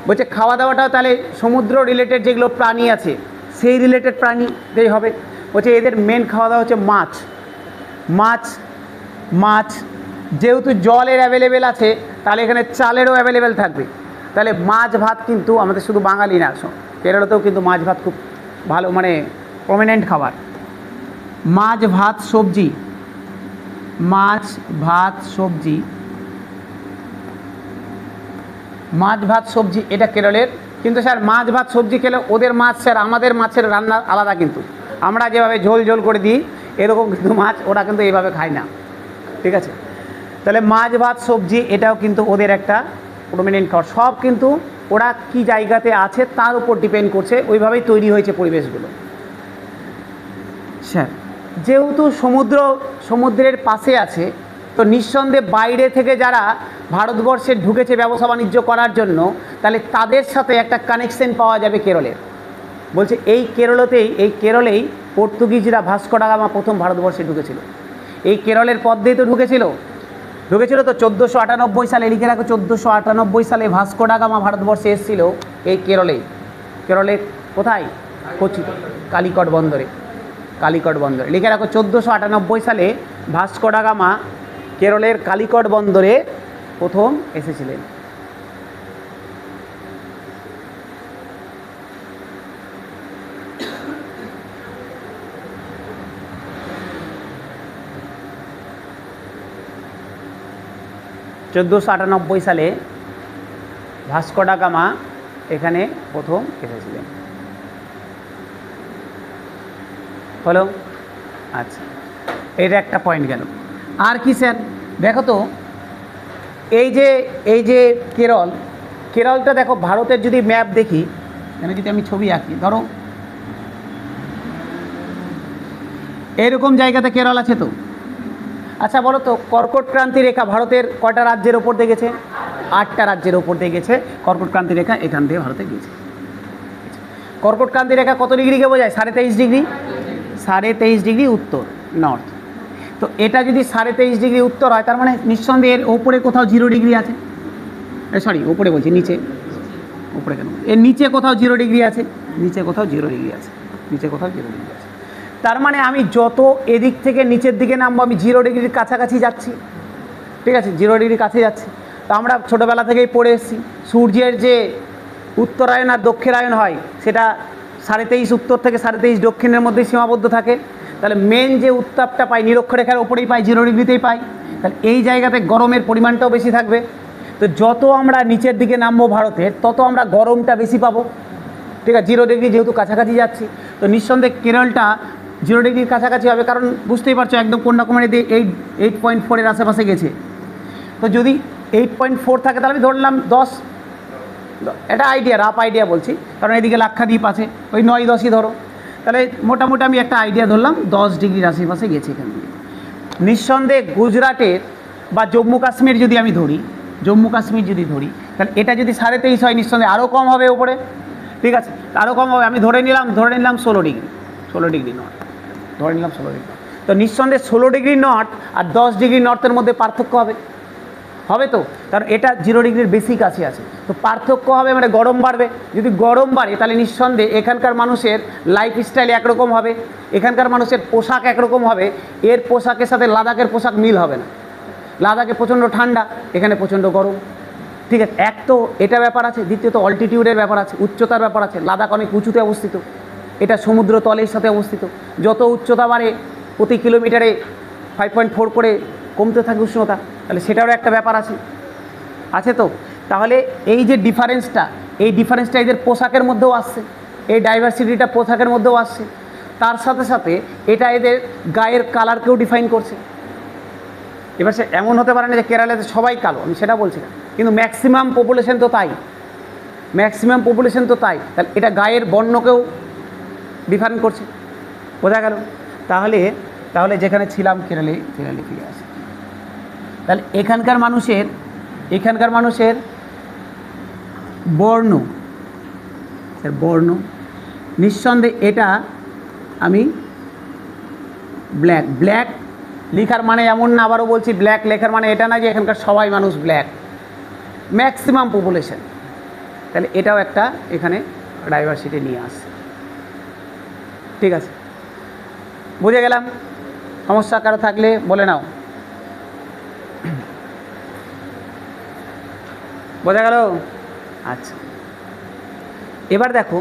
বলছে খাওয়া দাওয়াটাও তাহলে সমুদ্র রিলেটেড যেগুলো প্রাণী আছে সেই রিলেটেড প্রাণীতেই হবে। বলছে এদের মেন খাওয়া দাওয়া হচ্ছে মাছ, যেহেতু জলের অ্যাভেলেবেল আছে তাহলে এখানে চালেরও অ্যাভেলেবেল থাকবে। তাহলে মাছ ভাত কিন্তু আমাদের শুধু বাঙালি না, কেরলাতেও কিন্তু মাছ ভাত খুব ভালো, মানে প্রমিনেন্ট খাবার। মাছ ভাত সবজি, মাছ ভাত সবজি, মাছ ভাত সবজি এটা কেরলের। কিন্তু স্যার মাছ ভাত সবজি খেলে ওদের মাছ স্যার আমাদের মাছের রান্না আলাদা, কিন্তু আমরা যেভাবে ঝোল ঝোল করে দিই এরকম কিন্তু মাছ ওরা কিন্তু এইভাবে খায় না, ঠিক আছে। তাহলে মাছ ভাত সবজি এটাও কিন্তু ওদের একটা প্রমিনেন্ট খাবার। সব কিন্তু ওরা কি জায়গাতে আছে তার উপর ডিপেন্ড করছে, ওইভাবেই তৈরি হয়েছে পরিবেশগুলো। স্যার যেহেতু সমুদ্রের পাশে আছে, তো নিঃসন্দেহে বাইরে থেকে যারা ভারতবর্ষে ঢুকেছে ব্যবসা বাণিজ্য করার জন্য, তাহলে তাদের সাথে একটা কানেকশন পাওয়া যাবে কেরলের। বলছে এই কেরলেই পর্তুগিজরা ভাস্কো ডা গামা প্রথম ভারতবর্ষে ঢুকেছিল। এই কেরলের পথ দিয়ে তো ঢুকেছিল তো 1498 সালে, লিখে রাখো 1498 সালে ভাস্কো ডা গামা ভারতবর্ষে এসেছিল এই কেরলে কোথায়? কোচি, কালিকট বন্দরে লিখে রাখো 1498 সালে ভাস্কো ডা গামা কেরলের কালিকট বন্দরে প্রথম এসেছিলেন। সালে ভাস্কো ডা গামা এখানে প্রথম এসেছিলেন। হলো, আচ্ছা, এটা একটা পয়েন্ট গেল। আর কি স্যার দেখো তো, এই যে কেরলটা দেখো, ভারতের যদি ম্যাপ দেখি, এখানে যদি আমি ছবি আঁকি, ধরো এরকম জায়গাতে কেরল আছে তো। আচ্ছা বলো তো, কর্কট ক্রান্তি রেখা ভারতের কয়টা রাজ্যের ওপর দিয়ে গেছে? 8টা রাজ্যের ওপর দিয়ে গেছে কর্কট ক্রান্তি রেখা, এখান থেকে ভারতে গেছে। কর্কট ক্রান্তি রেখা কত ডিগ্রিকে বোঝায়? 23.5 ডিগ্রি, 23.5 ডিগ্রি উত্তর, নর্থ। তো এটা যদি 23.5 ডিগ্রি উত্তর হয়, তার মানে নিঃসন্দেহে এর ওপরে কোথাও 0 ডিগ্রি আছে। সরি, ওপরে বলছি, নিচে। ওপরে কেন? এর নিচে কোথাও 0 ডিগ্রি আছে, নিচে কোথাও 0 ডিগ্রি আছে। তার মানে আমি যত এদিক থেকে নিচের দিকে নামবো আমি 0 ডিগ্রির কাছাকাছি যাচ্ছি, ঠিক আছে, 0 ডিগ্রির কাছে যাচ্ছি। তো আমরা ছোটোবেলা থেকেই পড়ে এসেছি সূর্যের যে উত্তরায়ণ আর দক্ষিণায়ন হয় সেটা 23.5 উত্তর থেকে 23.5 দক্ষিণের মধ্যেই সীমাবদ্ধ থাকে। তাহলে মেন যে উত্তাপটা পাই নিরক্ষরেখার ওপরেই পাই, 0 ডিগ্রিতেই পাই। তাহলে এই জায়গাতে গরমের পরিমাণটাও বেশি থাকবে। তো যত আমরা নিচের দিকে নামবো ভারতের, তত আমরা গরমটা বেশি পাবো, ঠিক আছে, 0 ডিগ্রি যেহেতু কাছাকাছি যাচ্ছি। তো নিঃসন্দেহে কেরলটা 0 ডিগ্রির কাছাকাছি হবে, কারণ বুঝতেই পারছো একদম কন্যাকুমারী দিয়ে 8.4 আশেপাশে গেছে। তো যদি 8.4 থাকে তাহলে আমি ধরলাম 10, এটা আইডিয়া, রাফ আইডিয়া বলছি, কারণ এদিকে লাক্ষাদ্বীপ আছে, ওই 9-10ই ধরো। তাহলে মোটামুটি আমি একটা আইডিয়া ধরলাম 10 ডিগ্রির আশেপাশে গেছে এখান থেকে। নিঃসন্দেহে গুজরাটের বা জম্মু কাশ্মীর যদি ধরি, তাহলে এটা যদি 23.5 হয়, নিঃসন্দেহে আরও কম হবে ওপরে, ঠিক আছে, আরও কম হবে। আমি ধরে নিলাম 16 ডিগ্রি নর্থ, ধরে নিলাম 16 ডিগ্রি। তো নিঃসন্দেহে 16 ডিগ্রি নর্থ আর 10 ডিগ্রি নর্থের মধ্যে পার্থক্য হবে তো, কারণ এটা 0 ডিগ্রির বেশি কাছে আছে। তো পার্থক্য হবে, মানে গরম বাড়বে। যদি গরম বাড়ে তাহলে নিঃসন্দেহে এখানকার মানুষের লাইফস্টাইল একরকম হবে, এখানকার মানুষের পোশাক একরকম হবে। এর পোশাকের সাথে লাদাখের পোশাক মিল হবে না। লাদাখে প্রচণ্ড ঠান্ডা, এখানে প্রচণ্ড গরম, ঠিক আছে। এক তো এটা ব্যাপার আছে, দ্বিতীয়ত অল্টিটিউডের ব্যাপার আছে, উচ্চতার ব্যাপার আছে। লাদাখ অনেক উঁচুতে অবস্থিত, এটা সমুদ্র তলের সাথে অবস্থিত। যত উচ্চতা বাড়ে প্রতি কিলোমিটারে 5.4 করে কমতে থাকে উষ্ণতা, তাহলে সেটারও একটা ব্যাপার আছে তো। তাহলে এই যে ডিফারেন্সটা এদের পোশাকের মধ্যেও আসছে, এই ডাইভার্সিটিটা পোশাকের মধ্যেও আসছে। তার সাথে সাথে এটা এদের গায়ের কালারকেও ডিফাইন করছে। এবার সে এমন হতে পারে না যে কেরালাতে সবাই কালো, আমি সেটা বলছি না, কিন্তু ম্যাক্সিমাম পপুলেশন তো তাই। তাহলে এটা গায়ের বর্ণকেও ডিফারেন্ট করছে, বোঝা গেল? তাহলে যেখানে ছিলাম কেরালে ফিরে আসে। তাহলে এখানকার মানুষের বর্ণ নিঃসন্দেহে এটা আমি ব্ল্যাক লেখার মানে এমন না, আবারও বলছি, ব্ল্যাক লেখার মানে এটা না যে এখানকার সবাই মানুষ ব্ল্যাক, ম্যাক্সিমাম পপুলেশন। তাহলে এটাও একটা এখানে ডাইভার্সিটি নিয়ে আসছে, ঠিক আছে, বুঝে গেলাম। সমস্যা কারো থাকলে বলে নাও। বোঝা গেল? আচ্ছা, এবার দেখো,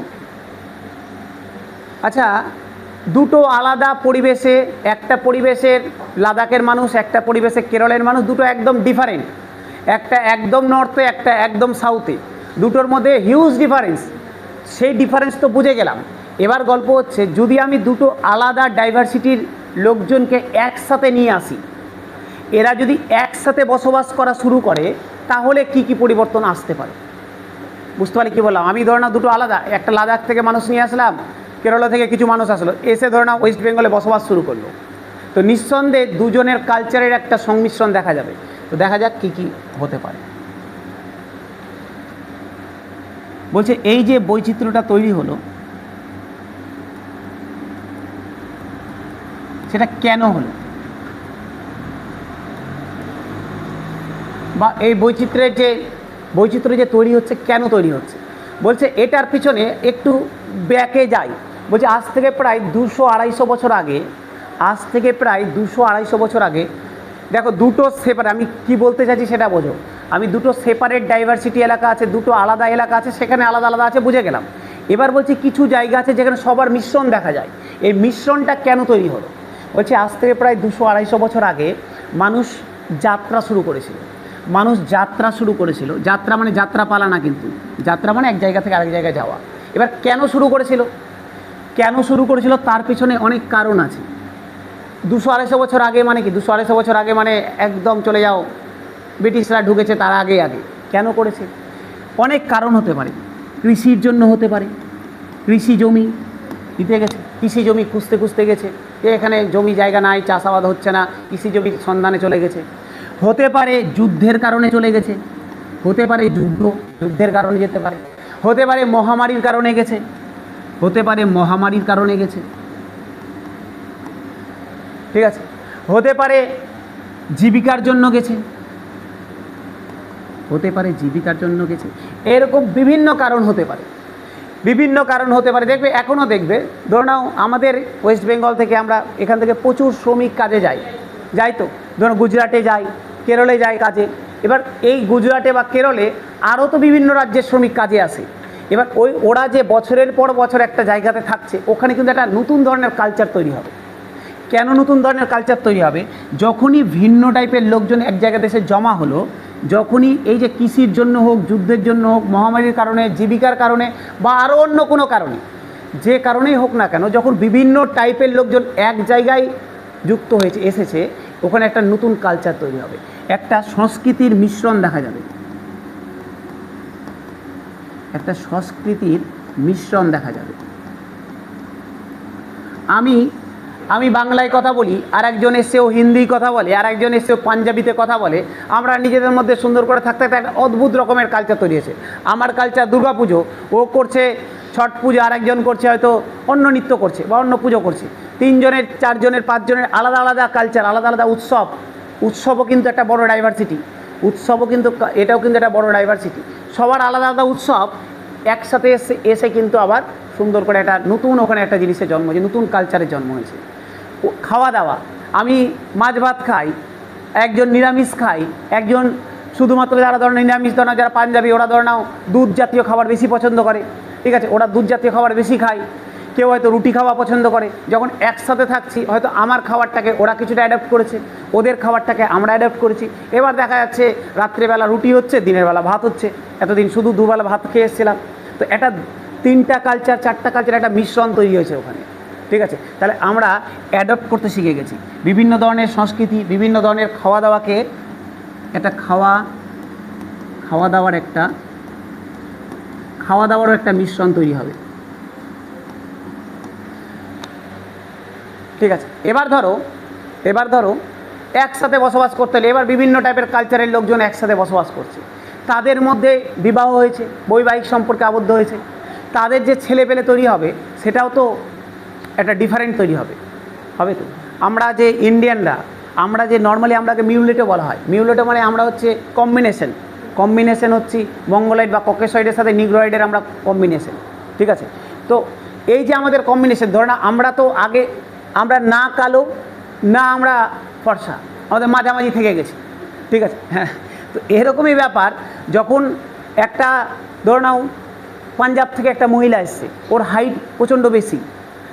আচ্ছা দুটো আলাদা পরিবেশে, একটা পরিবেশের লাদাখের মানুষ, একটা পরিবেশে কেরলের মানুষ, দুটো একদম ডিফারেন্ট, একটা একদম নর্থে, একটা একদম সাউথে, দুটোর মধ্যে হিউজ ডিফারেন্স। সেই ডিফারেন্স তো বুঝে গেলাম। এবার গল্প হচ্ছে, যদি আমি দুটো আলাদা ডাইভার্সিটির লোকজনকে একসাথে নিয়ে আসি, এরা যদি একসাথে বসবাস করা শুরু করে, তাহলে কি কি পরিবর্তন আসতে পারে? বুঝতে পারি কি বললাম? আমি ধরে নাও দুটো আলাদা, একটা লাদাখ থেকে মানুষ নিয়ে আসলাম, কেরলা থেকে কিছু মানুষ আসলো, এসে ধরে নাও ওয়েস্ট বেঙ্গলে বসবাস শুরু করলো, তো নিঃসন্দেহে দুজনের কালচারের একটা সংমিশ্রণ দেখা যাবে। তো দেখা যাক কি কি হতে পারে। বলছে এই যে বৈচিত্র্যটা তৈরি হলো, সেটা কেন হলো, বা এই বৈচিত্র্য যে তৈরি হচ্ছে, কেন তৈরি হচ্ছে? বলছে এটার পিছনে একটু ব্যাকে যাই। বলছে আজ থেকে প্রায় 200-250 বছর আগে, দেখো দুটো সেপারেট, আমি কি বলতে চাইছি সেটা বোঝো। আমি দুটো সেপারেট ডাইভার্সিটি এলাকা আছে, দুটো আলাদা এলাকা আছে, সেখানে আলাদা আলাদা আছে, বুঝে গেলাম। এবার বলছি কিছু জায়গা আছে যেখানে সবার মিশ্রণ দেখা যায়। এই মিশ্রণটা কেন তৈরি হলো? বলছে আজ থেকে প্রায় 200-250 বছর আগে মানুষ যাত্রা শুরু করেছিল। যাত্রা মানে যাত্রা পালা না, কিন্তু যাত্রা মানে এক জায়গা থেকে আরেক জায়গায় যাওয়া। এবার কেন শুরু করেছিল তার পিছনে অনেক কারণ আছে। 200-250 বছর আগে মানে কি? 200-250 বছর আগে মানে একদম চলে যাও, ব্রিটিশরা ঢুকেছে তার আগে কেন করেছে? অনেক কারণ হতে পারে। কৃষির জন্য হতে পারে, কৃষি জমি দিতে গেছে, কৃষি জমি খুঁজতে গেছে, এখানে জমি জায়গা নাই, চাষাবাদ হচ্ছে না, কৃষি জমির সন্ধানে চলে গেছে। হতে পারে যুদ্ধের কারণে চলে গেছে, যুদ্ধের কারণে যেতে পারে। হতে পারে মহামারীর কারণে গেছে, ঠিক আছে। হতে পারে জীবিকার জন্য গেছে, এরকম বিভিন্ন কারণ হতে পারে। দেখবে এখনও দেখবে, ধরে নাও আমাদের ওয়েস্ট বেঙ্গল থেকে, আমরা এখান থেকে প্রচুর শ্রমিক কাজে যাই তো, ধরো গুজরাটে যাই, কেরলে যায় কাজে। এবার এই গুজরাটে বা কেরলে আরও তো বিভিন্ন রাজ্যের শ্রমিক কাজে আসে। এবার ওরা যে বছরের পর বছর একটা জায়গাতে থাকছে, ওখানে কিন্তু একটা নতুন ধরনের কালচার তৈরি হবে। কেন নতুন ধরনের কালচার তৈরি হবে? যখনই ভিন্ন টাইপের লোকজন এক জায়গাতে এসে জমা হলো, যখনই এই যে কৃষির জন্য হোক, যুদ্ধের জন্য হোক, মহামারীর কারণে, জীবিকার কারণে, বা আরও অন্য কোনো কারণে, যে কারণেই হোক না কেন, যখন বিভিন্ন টাইপের লোকজন এক জায়গায় যুক্ত এসেছে, ওখানে একটা নতুন কালচার তৈরি হবে, একটা সংস্কৃতির মিশ্রণ দেখা যাবে, আমি বাংলায় কথা বলি, আর একজন এসেও হিন্দি কথা বলে, আর একজন এসেও পাঞ্জাবিতে কথা বলে। আমরা নিজেদের মধ্যে সুন্দর করে থাকতে একটা অদ্ভুত রকমের কালচার তৈরি হয়েছে। আমার কালচার দুর্গাপুজো, ও করছে ছট পুজো, আর একজন করছে হয়তো অন্য নৃত্য করছে বা অন্য পুজো করছে। 3 জনের, 4 জনের, 5 জনের আলাদা আলাদা কালচার, আলাদা আলাদা উৎসবও কিন্তু একটা বড় ডাইভার্সিটি। এটাও কিন্তু একটা বড় ডাইভার্সিটি। সবার আলাদা আলাদা উৎসব একসাথে এসে কিন্তু আবার সুন্দর করে একটা নতুন ওখানে একটা জিনিসের জন্ম হয়েছে, নতুন কালচারের জন্ম হয়েছে। খাওয়া দাওয়া, আমি মাছ ভাত খাই, একজন নিরামিষ খাই, একজন শুধুমাত্র, যারা ধরনের নিরামিষ, ধরনের যারা পাঞ্জাবি, ওরা ধরে নাও দুধ জাতীয় খাবার বেশি পছন্দ করে, ঠিক আছে, ওরা দুধ জাতীয় খাবার বেশি খায়। কেউ হয়তো রুটি খাওয়া পছন্দ করে। যখন একসাথে থাকছি, হয়তো আমার খাবারটাকে ওরা কিছুটা অ্যাডাপ্ট করেছে, ওদের খাবারটাকে আমরা অ্যাডাপ্ট করেছি। এবার দেখা যাচ্ছে রাত্রেবেলা রুটি হচ্ছে, দিনের বেলা ভাত হচ্ছে। এতদিন শুধু দুবেলা ভাত খেয়ে এসেছিলাম। তো এটা 3টা কালচার, 4টা কালচার, একটা মিশ্রণ তৈরি হয়েছে ওখানে, ঠিক আছে। তাহলে আমরা অ্যাডপ্ট করতে শিখে গেছি বিভিন্ন ধরনের সংস্কৃতি, বিভিন্ন ধরনের খাওয়া দাওয়াকে, একটা খাওয়া দাওয়ারও একটা মিশ্রণ তৈরি হবে, ঠিক আছে। এবার ধরো একসাথে বসবাস করতে হলে, এবার বিভিন্ন টাইপের কালচারের লোকজন একসাথে বসবাস করছে, তাদের মধ্যে বিবাহ হয়েছে, বৈবাহিক সম্পর্কে আবদ্ধ হয়েছে, তাদের যে ছেলেপেলে তৈরি হবে, সেটাও তো একটা ডিফারেন্ট তৈরি হবে তো। আমরা যে ইন্ডিয়ানরা, আমরা যে নর্মালি আমরাকে মিউলেটে বলা হয়, মিউলেটে মানে আমরা হচ্ছে কম্বিনেশন হচ্ছি মঙ্গোলয়েড বা ককেশয়েডের সাথে নিগ্রয়েডের আমরা কম্বিনেশন, ঠিক আছে। তো এই যে আমাদের কম্বিনেশন, ধরে না আমরা তো আগে আমরা না কালো না আমরা ফর্সা, আমাদের মাঝামাঝি থেকে গেছি, ঠিক আছে। হ্যাঁ, তো এরকমই ব্যাপার। যখন একটা ধরে নাও পাঞ্জাব থেকে একটা মহিলা এসছে, ওর হাইট প্রচণ্ড বেশি,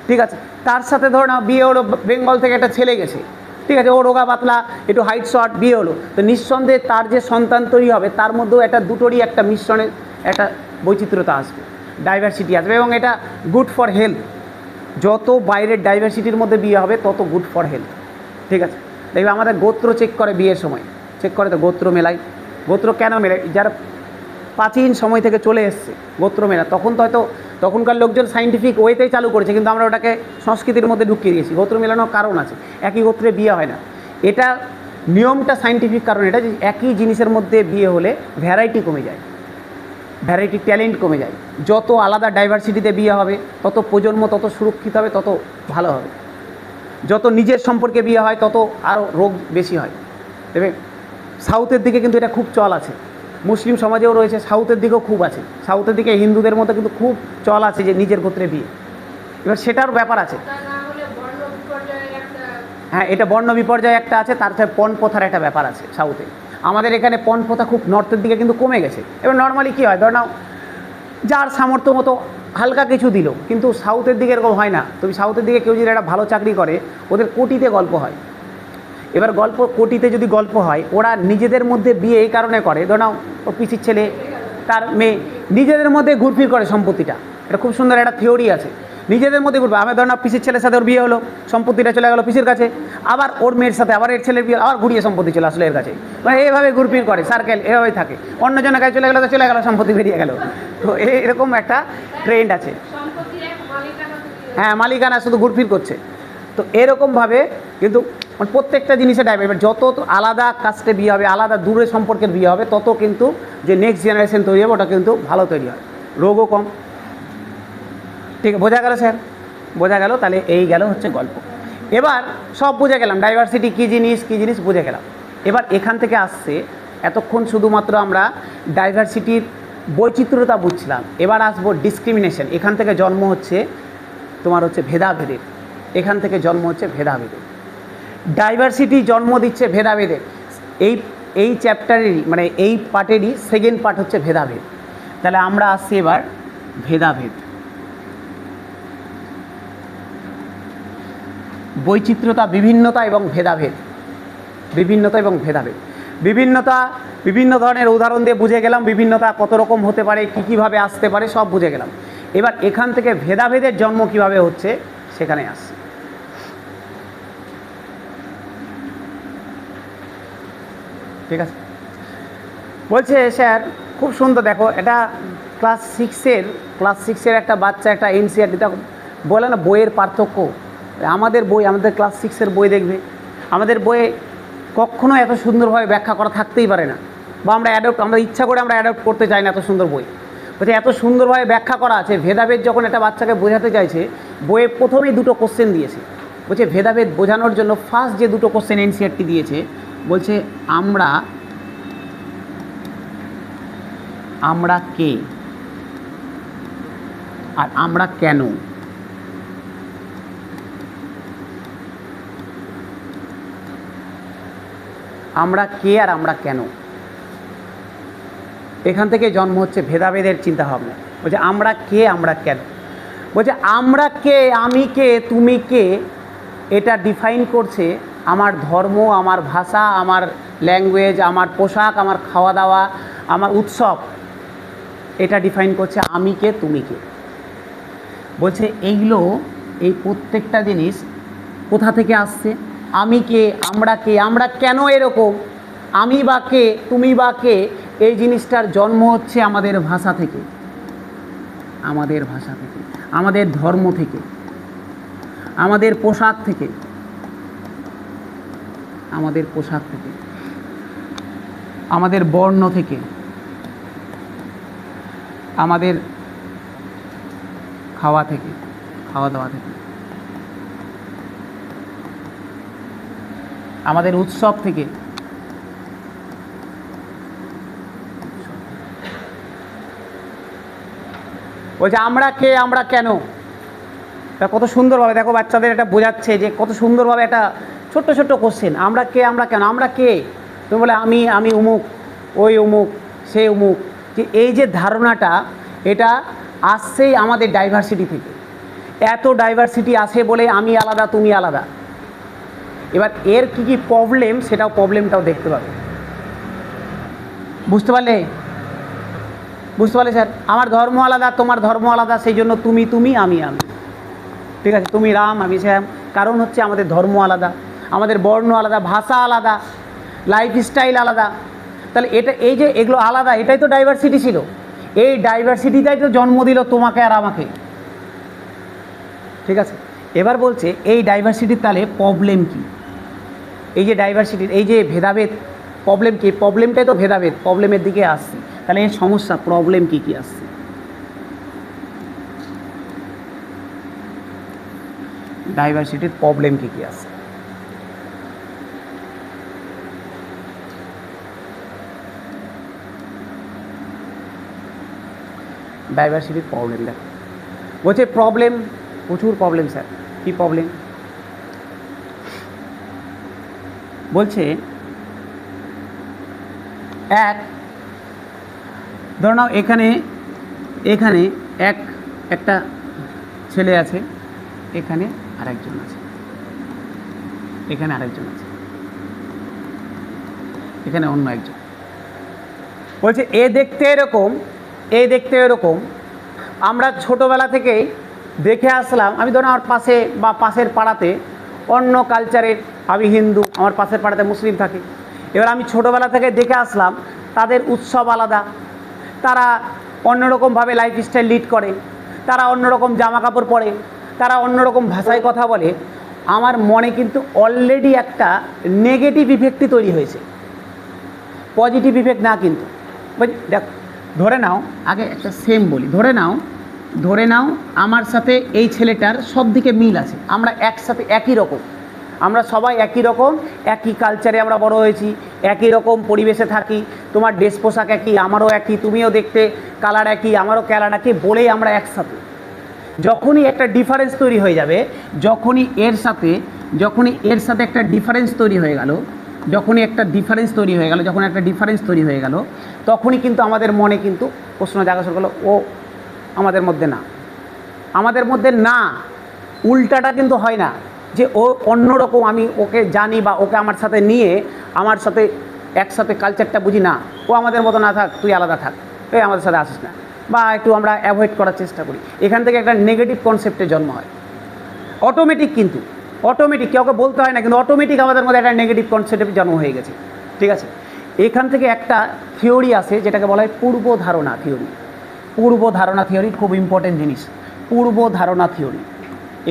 ঠিক আছে, তার সাথে ধরে নাও বিয়ে হলো বেঙ্গল থেকে একটা ছেলে গেছে, ঠিক আছে, ও রোগা পাতলা একটু হাইট শর্ট, বিয়ে হলো, তো নিঃসন্দেহে তার যে সন্তান তৈরি হবে তার মধ্যেও একটা দুটোরই একটা মিশ্রণের একটা বৈচিত্র্যতা আসবে, ডাইভার্সিটি আসবে, এবং এটা গুড ফর হেলথ। যত বাইরের ডাইভার্সিটির মধ্যে বিয়ে হবে তত গুড ফর হেলথ, ঠিক আছে। দেখবে আমাদের গোত্র চেক করে বিয়ের সময়, চেক করে তো গোত্র মেলাই। গোত্র কেন মেলায়? যারা প্রাচীন সময় থেকে চলে এসছে গোত্র মেলা, তখন তো হয়তো তখনকার লোকজন সাইন্টিফিক ওয়েতেই চালু করেছে, কিন্তু আমরা ওটাকে সংস্কৃতির মধ্যে ঢুকিয়ে দিয়েছি। গোত্র মেলানোর কারণ আছে, একই গোত্রে বিয়ে হয় না, এটা নিয়মটা সাইন্টিফিক কারণ এটা যে একই জিনিসের মধ্যে বিয়ে হলে ভ্যারাইটি কমে যায়, ভ্যারাইটি ট্যালেন্ট কমে যায়। যত আলাদা ডাইভার্সিটিতে বিয়ে হবে তত প্রজন্ম তত সুরক্ষিত হবে, তত ভালো হবে। যত নিজের সম্পর্কে বিয়ে হয় তত আরও রোগ বেশি হয়। তবে সাউথের দিকে কিন্তু এটা খুব চল আছে, মুসলিম সমাজেও রয়েছে, সাউথের দিকেও খুব আছে। সাউথের দিকে হিন্দুদের মধ্যে কিন্তু খুব চল আছে যে নিজের গোত্রে বিয়ে। এবার সেটার ব্যাপার আছে, হ্যাঁ, এটা বর্ণ বিপর্যয় একটা আছে, তার সাথে পণ প্রথার একটা ব্যাপার আছে সাউথে। আমাদের এখানে পণ প্রথা খুব নর্থের দিকে কিন্তু কমে গেছে। এবার নর্মালি কী হয়, ধর নাও যার সামর্থ্য মতো হালকা কিছু দিল, কিন্তু সাউথের দিকে এরকম হয় না। তুমি সাউথের দিকে কেউ যদি একটা ভালো চাকরি করে, ওদের কোটিতে গল্প হয়। এবার গল্প কোটিতে যদি গল্প হয়, ওরা নিজেদের মধ্যে বিয়ে এই কারণে করে, ধর নাও ও পিসির ছেলে তার মেয়ে নিজেদের মধ্যে ঘুরফির করে সম্পত্তিটা। এটা খুব সুন্দর একটা থিওরি আছে, নিজেদের মধ্যে ঘুরবে। আমার ধর না পিসির ছেলের সাথে ওর বিয়ে হলো, সম্পত্তিটা চলে গেলো পিসির কাছে, আবার ওর মেয়ের সাথে আবার এর ছেলের বিয়ে, আবার ঘুরিয়ে সম্পত্তি চলে আসলো এর কাছে। মানে এইভাবে ঘুরফির করে, সার্কেল এভাবেই থাকে। অন্যজনের কাছে চলে গেলো তো চলে গেলো, সম্পত্তি বেরিয়ে গেল। তো এরকম একটা ট্রেন্ড আছে, হ্যাঁ, মালিকানা শুধু ঘুরফির করছে। তো এরকমভাবে কিন্তু প্রত্যেকটা জিনিসে ডাইভার্স। এবার যত আলাদা কাস্টে বিয়ে হবে, আলাদা দূরের সম্পর্কের বিয়ে হবে, তত কিন্তু যে নেক্সট জেনারেশন তৈরি হবে ওটা কিন্তু ভালো তৈরি হয়, রোগও কম। ঠিক বোঝা গেল স্যার? বোঝা গেল? তাহলে এই গেল হচ্ছে গল্প। এবার সব বুঝে গেলাম ডাইভার্সিটি কী জিনিস বুঝে গেলাম। এবার এখান থেকে আসছে, এতক্ষণ শুধুমাত্র আমরা ডাইভার্সিটির বৈচিত্র্যতা বুঝছিলাম, এবার আসবো ডিসক্রিমিনেশন। এখান থেকে জন্ম হচ্ছে তোমার হচ্ছে ভেদাভেদের, এখান থেকে জন্ম হচ্ছে ভেদাভেদের। ডাইভার্সিটি জন্ম দিচ্ছে ভেদাভেদের। এই চ্যাপ্টারেরই মানে এই পার্টেরই সেকেন্ড পার্ট হচ্ছে ভেদাভেদ। তাহলে আমরা আসছি এবার ভেদাভেদ। বৈচিত্র্যতা, বিভিন্নতা এবং ভেদাভেদ। বিভিন্নতা এবং ভেদাভেদ। বিভিন্নতা বিভিন্ন ধরনের উদাহরণ দিয়ে বুঝে গেলাম, বিভিন্নতা কত রকম হতে পারে, কী কীভাবে আসতে পারে সব বুঝে গেলাম। এবার এখান থেকে ভেদাভেদের জন্ম কিভাবে হচ্ছে সেখানে আসছে। ঠিক আছে, বলছে স্যার খুব সুন্দর, দেখো এটা ক্লাস সিক্সের একটা বাচ্চা একটা এনসিইআরটি বলে না বইয়ের পার্থক্য। আমাদের বই, আমাদের ক্লাস 6-এর বই দেখবে, আমাদের বইয়ে কখনো এত সুন্দরভাবে ব্যাখ্যা করা থাকতেই পারে না, বা আমরা ইচ্ছা করে আমরা অ্যাডপ্ট করতে চাই না এত সুন্দর বই। বলছে এত সুন্দরভাবে ব্যাখ্যা করা আছে। ভেদাভেদ যখন একটা বাচ্চাকে বোঝাতে চাইছে, বইয়ে প্রথমেই দুটো কোশ্চেন দিয়েছে। বলছে ভেদাভেদ বোঝানোর জন্য ফার্স্ট যে দুটো কোশ্চেন এনসিইআরটি দিয়েছে, বলছে আমরা কে আর আমরা কেন। আমরা কে আর আমরা কেন, এখান থেকে জন্ম হচ্ছে ভেদাভেদের চিন্তাভাবনা। বলছে আমরা কে, আমরা কেন। বলছে আমরা কে, আমি কে, তুমি কে, এটা ডিফাইন করছে আমার ধর্ম, আমার ভাষা, আমার ল্যাঙ্গুয়েজ, আমার পোশাক, আমার খাওয়া দাওয়া, আমার উৎসব, এটা ডিফাইন করছে আমি কে, তুমি কে। বলছে এইগুলো, এই প্রত্যেকটা জিনিস কোথা থেকে আসছে? আমি কে, আমরা কেন এরকম, আমি বা কে, তুমি বা কে, এই জিনিসটার জন্ম হচ্ছে আমাদের ভাষা থেকে, আমাদের ভাষা থেকে, আমাদের ধর্ম থেকে, আমাদের পোশাক থেকে, আমাদের পোশাক থেকে, আমাদের বর্ণ থেকে, আমাদের খাওয়া থেকে, খাওয়া দাওয়া থেকে, আমাদের উৎসব থেকে। বলছে আমরা কে, আমরা কেন। তা কত সুন্দরভাবে দেখো বাচ্চাদের এটা বোঝাচ্ছে যে কত সুন্দরভাবে একটা ছোট্ট ছোট্ট কোশ্চেন, আমরা কে, আমরা কেন। আমরা কে, তুমি বলে আমি অমুক, ওই অমুক, সে অমুক, যে এই যে ধারণাটা এটা আসছেই আমাদের ডাইভার্সিটি থেকে। এত ডাইভার্সিটি আছে বলে আমি আলাদা তুমি আলাদা। এবার এর কী কী প্রবলেম সেটাও প্রবলেমটাও দেখতে পাবে। বুঝতে পারলে স্যার? আমার ধর্ম আলাদা তোমার ধর্ম আলাদা, সেই জন্য তুমি তুমি আমি আমি, ঠিক আছে? তুমি রাম আমি শ্যাম, কারণ হচ্ছে আমাদের ধর্ম আলাদা, আমাদের বর্ণ আলাদা, ভাষা আলাদা, লাইফস্টাইল আলাদা। তাহলে এটা এই যে এগুলো আলাদা, এটাই তো ডাইভার্সিটি ছিল। এই ডাইভার্সিটিটাই তো জন্ম দিল তোমাকে আর আমাকে, ঠিক আছে? এবার বলছে এই ডাইভার্সিটির তাহলে প্রবলেম কি? এই যে ডাইভার্সিটির এই যে ভেদাভেদ, প্রবলেম কি? প্রবলেমটাই তো ভেদাভেদ, প্রবলেমের দিকে আসছি। তাহলে এর সমস্যা প্রবলেম কি কি আসছে? ডাইভার্সিটির প্রবলেম কি কি আসছে? ডাইভার্সিটির প্রবলেম দেখো, বলছে প্রবলেম, প্রচুর প্রবলেম স্যার। কী প্রবলেম? বলছে এক, ধরে নাও এখানে একটা ছেলে আছে, এখানে আরেকজন আছে, এখানে আরেকজন আছে, এখানে অন্য একজন। বলছে এ দেখতে এরকম, এ দেখতে এরকম। আমরা ছোটোবেলা থেকেই দেখে আসলাম, আমি ধরুন আমার পাশে বা পাশের পাড়াতে অন্য কালচারের, আমি হিন্দু, আমার পাশের পাড়াতে মুসলিম থাকে। এবার আমি ছোটোবেলা থেকে দেখে আসলাম তাদের উৎসব আলাদা, তারা অন্যরকমভাবে লাইফস্টাইল লিড করে, তারা অন্যরকম জামা কাপড় পরে, তারা অন্যরকম ভাষায় কথা বলে। আমার মনে কিন্তু অলরেডি একটা নেগেটিভ ইফেক্টই তৈরি হয়েছে, পজিটিভ ইফেক্ট না কিন্তু। দেখ, ধরে নাও, আগে একটা সেম বলি, ধরে নাও আমার সাথে এই ছেলেটার সব দিকে মিল আছে, আমরা একসাথে একই রকম, আমরা সবাই একই রকম, একই কালচারে আমরা বড় হয়েছি, একই রকম পরিবেশে থাকি, তোমার ড্রেস পোশাক একই, আমারও একই, তুমিও দেখতে কালার একই, আমারও কালার একই, বলেই আমরা একসাথে। যখনই একটা ডিফারেন্স তৈরি হয়ে যাবে, যখনই এর সাথে একটা ডিফারেন্স তৈরি হয়ে গেল, যখন একটা ডিফারেন্স তৈরি হয়ে গেল, তখনই কিন্তু আমাদের মনে কিন্তু প্রশ্ন জাগা শুরু করলো, ও আমাদের মধ্যে না, উল্টাটা কিন্তু হয় না যে ও অন্যরকম, আমি ওকে জানি বা ওকে আমার সাথে নিয়ে আমার সাথে একসাথে কালচারটা বুঝি না, ও আমাদের মতো না থাক, তুই আলাদা থাক, তুই আমাদের সাথে আসিস না, বা একটু আমরা অ্যাভয়েড করার চেষ্টা করি। এখান থেকে একটা নেগেটিভ কনসেপ্টের জন্ম হয় অটোমেটিক, কিন্তু অটোমেটিক, কাউকে বলতে হয় না, কিন্তু অটোমেটিক আমাদের মধ্যে একটা নেগেটিভ কনসেপ্টের জন্ম হয়ে গেছে, ঠিক আছে? এখান থেকে একটা থিওরি আছে যেটাকে বলা হয় পূর্ব ধারণা থিওরি। খুব ইম্পর্টেন্ট জিনিস, পূর্ব ধারণা থিওরি।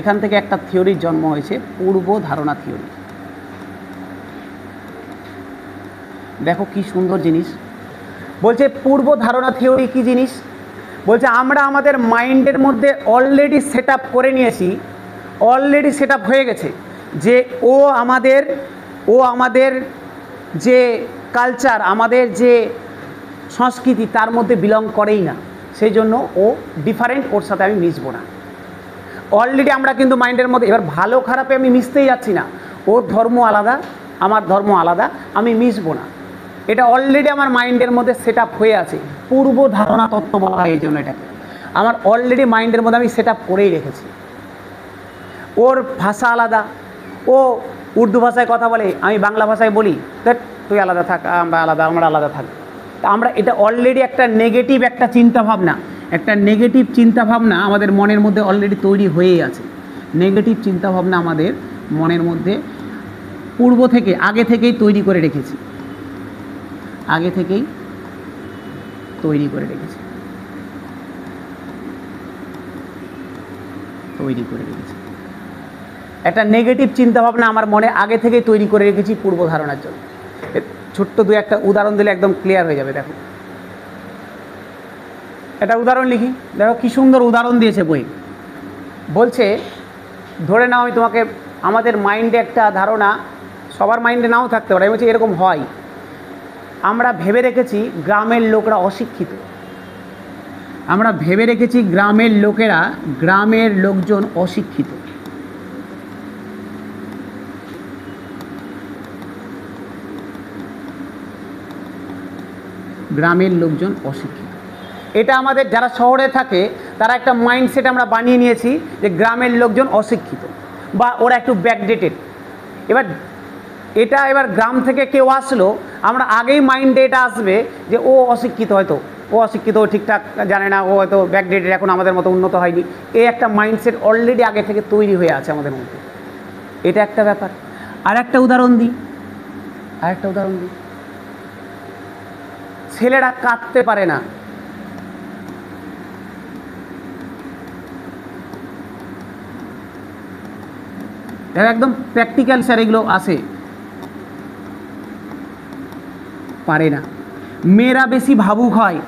এখান থেকে একটা থিওরির জন্ম হয়েছে, পূর্ব ধারণা থিওরি। দেখো কি সুন্দর জিনিস বলছে। পূর্ব ধারণা থিওরি কি জিনিস? বলছে আমরা আমাদের মাইন্ডের মধ্যে অলরেডি সেট আপ করে নিয়েছি, অলরেডি সেট আপ হয়ে গেছে যে ও আমাদের যে কালচার, আমাদের যে সংস্কৃতি, তার মধ্যে বিলং করেই না, সেই জন্য ও ডিফারেন্ট, ওর সাথে আমি মিশবো না। অলরেডি আমরা কিন্তু মাইন্ডের মধ্যে, এবার ভালো খারাপে আমি মিশতেই যাচ্ছি না, ওর ধর্ম আলাদা আমার ধর্ম আলাদা, আমি মিশবো না, এটা অলরেডি আমার মাইন্ডের মধ্যে সেট আপ হয়ে আছে। পূর্ব ধারণা তত্ত্ব বলা হয় এই জন্য এটাকে। আমার অলরেডি মাইন্ডের মধ্যে আমি সেট আপ করেই রেখেছি। ওর ভাষা আলাদা, ও উর্দু ভাষায় কথা বলে, আমি বাংলা ভাষায় বলি, দেখ তুই আলাদা থাক, আমরা আলাদা থাক। তা আমরা এটা অলরেডি একটা নেগেটিভ চিন্তাভাবনা আমাদের মনের মধ্যে অলরেডি তৈরি হয়েই আছে। নেগেটিভ চিন্তাভাবনা আমাদের মনের মধ্যে আগে থেকেই তৈরি করে রেখেছি, একটা নেগেটিভ চিন্তাভাবনা আমার মনে আগে থেকেই তৈরি করে রেখেছি পূর্ব ধারণার জন্য। ছোট্ট দু একটা উদাহরণ দিলে একদম ক্লিয়ার হয়ে যাবে। দেখো, একটা উদাহরণ লিখি, দেখো কি সুন্দর উদাহরণ দিয়েছে বই। বলছে ধরে নাও আমি তোমাকে, আমাদের মাইন্ডে একটা ধারণা, সবার মাইন্ডে নাও থাকতে পারে, আমি বলছি এরকম হয়, আমরা ভেবে রেখেছি গ্রামের লোকরা অশিক্ষিত, গ্রামের লোকজন অশিক্ষিত। গ্রামের লোকজন অশিক্ষিত। এটা আমাদের যারা শহরে থাকে তারা একটা মাইন্ডসেট আমরা বানিয়ে নিয়েছি যে গ্রামের লোকজন অশিক্ষিত বা ওরা একটু ব্যাকডেটেড। এবার গ্রাম থেকে কেউ আসলো, আমরা আগেই মাইন্ডে এটা আসবে যে ও অশিক্ষিত, হয়তো ও অশিক্ষিত, ও ঠিকঠাক জানে না, ও হয়তো ব্যাকডেটেড, এখন আমাদের মতো উন্নত হয়নি। এই একটা মাইন্ডসেট অলরেডি আগে থেকে তৈরি হয়ে আছে আমাদের মধ্যে। এটা একটা ব্যাপার। আর একটা উদাহরণ দিই, ছেলেরা কাঁদতে পারে না। একদম প্র্যাকটিক্যাল স্যার, এগুলো আসে, পারে না। মেয়েরা বেশি ভাবুক হয়।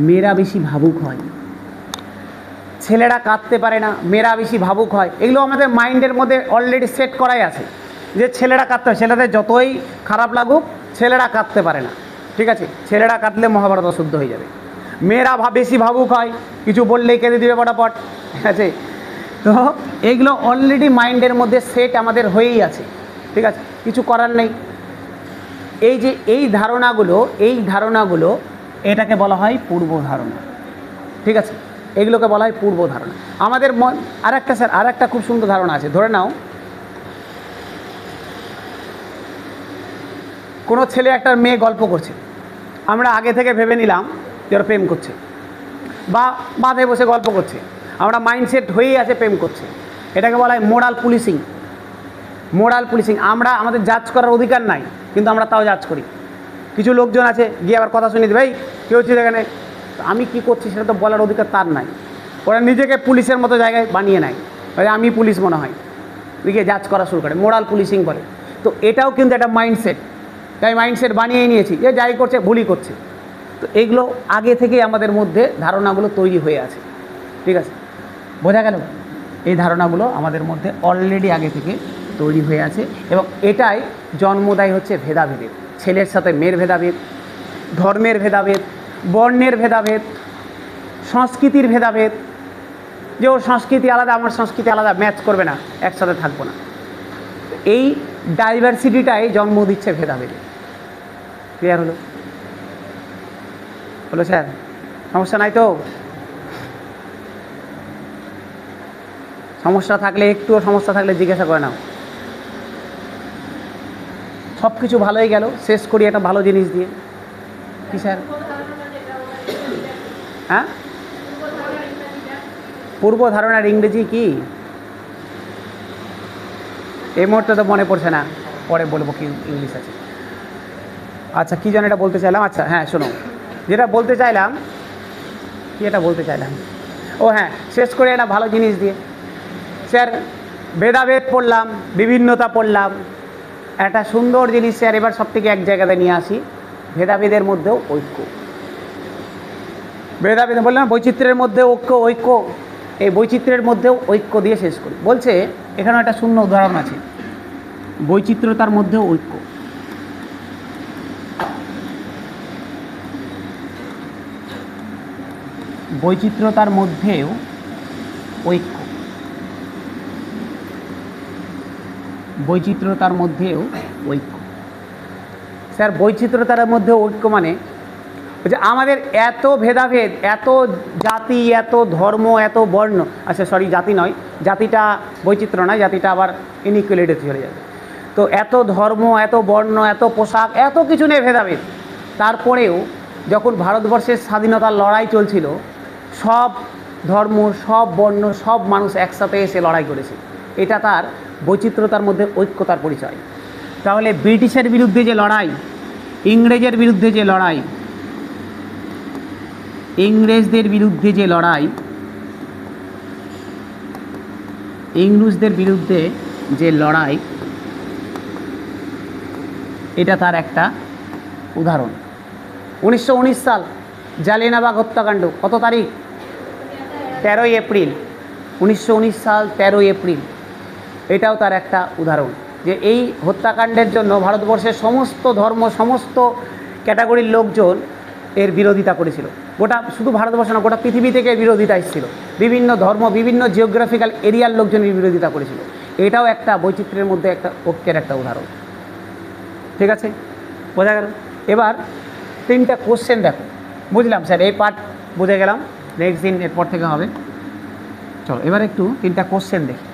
মেয়েরা বেশি ভাবুক হয়। ছেলেরা কাঁদতে পারে না, মেয়েরা বেশি ভাবুক হয়। এগুলো আমাদের মাইন্ডের মধ্যে অলরেডি সেট করাই আছে যে ছেলেরা কাঁদতে হয়। ছেলেদের যতই খারাপ লাগুক, ছেলেরা কাঁদতে পারে না, ঠিক আছে? ছেলেরা কাঁদলে মহাভারত অশুদ্ধ হয়ে যাবে। মেয়েরা বেশি ভাবুক হয়, কিছু বললেই কেঁদে দিবে পটাপট, ঠিক আছে? তো এইগুলো অলরেডি মাইন্ডের মধ্যে সেট আমাদের হয়েই আছে, ঠিক আছে? কিছু করার নেই। এই যে এই ধারণাগুলো এটাকে বলা হয় পূর্ব ধারণা, ঠিক আছে? এগুলোকে বলা হয় পূর্ব ধারণা। আমাদের আর একটা খুব সুন্দর ধারণা আছে। ধরে নাও কোনো ছেলে একটা মেয়ে গল্প করছে, আমরা আগে থেকে ভেবে নিলাম যে ওরা প্রেম করছে বা বাঁধে বসে গল্প করছে, আমরা মাইন্ডসেট হয়েই আছে প্রেম করছে। এটাকে বলা হয় মোরাল পুলিশিং। আমাদের জাজ করার অধিকার নাই, কিন্তু আমরা তাও জাজ করি। কিছু লোকজন আছে গিয়ে আবার কথা শুনিয়ে দেবে, ভাই কী হচ্ছে এখানে, আমি কি করছি সেটা তো বলার অধিকার তার নাই। ওরা নিজেকে পুলিশের মতো জায়গায় বানিয়ে নেয়, আমি পুলিশ মনে হয়, গিয়ে জাজ করা শুরু করে, মোরাল পুলিশিং বলে। তো এটাও কিন্তু একটা মাইন্ডসেট, তাই মাইন্ডসেট বানিয়ে নিয়েছি যে যাই করছে ভুলই করছে। তো এগুলো আগে থেকেই আমাদের মধ্যে ধারণাগুলো তৈরি হয়ে আছে, ঠিক আছে? বোঝা গেল? এই ধারণাগুলো আমাদের মধ্যে অলরেডি আগে থেকে তৈরি হয়ে আছে, এবং এটাই জন্মদায়ী হচ্ছে ভেদাভেদের। ছেলের সাথে মেয়ের ভেদাভেদ, ধর্মের ভেদাভেদ, বর্ণের ভেদাভেদ, সংস্কৃতির ভেদাভেদ। যে ওর সংস্কৃতি আলাদা, আমার সংস্কৃতি আলাদা, ম্যাচ করবে না, একসাথে থাকবো না। এই ডাইভার্সিটিটাই জন্ম দিচ্ছে ভেদাভেদে। ক্লিয়ার হলো স্যার? সমস্যা নাই তো? সমস্যা থাকলে, একটুও সমস্যা থাকলে জিজ্ঞাসা করে নাও। সব কিছু ভালোই গেল, শেষ করি একটা ভালো জিনিস দিয়ে। কি স্যার? হ্যাঁ, পূর্ব ধারণার ইংরেজি কি এই মুহূর্তে তো মনে পড়ছে না, পরে বলবো কি ইংলিশ আছে। আচ্ছা, কী যেন এটা বলতে চাইলাম। আচ্ছা হ্যাঁ, শোনো, যেটা বলতে চাইলাম, ও হ্যাঁ, শেষ করে একটা ভালো জিনিস দিয়ে। স্যার ভেদাভেদ পড়লাম, বিভিন্নতা পড়লাম, একটা সুন্দর জিনিস স্যার এবার সব থেকে এক জায়গাতে নিয়ে আসি, ভেদাভেদের মধ্যেও ঐক্য। ভেদাভেদ বললাম, বৈচিত্র্যের মধ্যে ঐক্য, এই বৈচিত্র্যের মধ্যেও ঐক্য দিয়ে শেষ করি। বলছে এখানে একটা শূন্য উদাহরণ আছে, বৈচিত্র্যতার মধ্যেও ঐক্য। বৈচিত্র্যতার মধ্যেও ঐক্য, বৈচিত্র্যতার মধ্যেও ঐক্য। স্যার বৈচিত্র্যতার মধ্যে ঐক্য মানে যে আমাদের এত ভেদাভেদ, এত জাতি, এত ধর্ম, এত বর্ণ, আচ্ছা সরি জাতি নয়, জাতিটা বৈচিত্র্য নয়, জাতিটা আবার ইনইকুয়ালিটি চলে যাবে। তো এত ধর্ম, এত বর্ণ, এত পোশাক, এত কিছু নিয়ে ভেদাভেদ, তারপরেও যখন ভারতবর্ষের স্বাধীনতার লড়াই চলছিল, সব ধর্ম, সব বর্ণ, সব মানুষ একসাথে এসে লড়াই করেছে। এটা তার বৈচিত্র্যতার মধ্যে ঐক্যতার পরিচয়। তাহলে ব্রিটিশের বিরুদ্ধে যে লড়াই, ইংরেজের বিরুদ্ধে যে লড়াই, ইংরেজদের বিরুদ্ধে যে লড়াই, ইংরেজদের বিরুদ্ধে যে লড়াই, এটা তার একটা উদাহরণ। 1919 সাল জালিয়ানওয়ালাবাগ হত্যাকাণ্ড, কত তারিখ? 13ই এপ্রিল 1919 সাল, 13ই এপ্রিল। এটাও তার একটা উদাহরণ যে এই হত্যাকাণ্ডের জন্য ভারতবর্ষের সমস্ত ধর্ম, সমস্ত ক্যাটাগরির লোকজন এর বিরোধিতা করেছিল। গোটা শুধু ভারতবর্ষ না, গোটা পৃথিবী থেকে এর বিরোধিতা এসেছিল। বিভিন্ন ধর্ম, বিভিন্ন জিওগ্রাফিক্যাল এরিয়ার লোকজন এর বিরোধিতা করেছিল। এটাও একটা বৈচিত্র্যের মধ্যে একটা ঐক্যের একটা উদাহরণ। ঠিক আছে, বোঝা গেল? এবার 3টা কোশ্চেন দেখো। বুঝলাম স্যার, এই পার্ট বুঝে গেলাম, নেক্সট দিন এরপর থেকে হবে। চলো এবার একটু 3টা কোশ্চেন দেখি।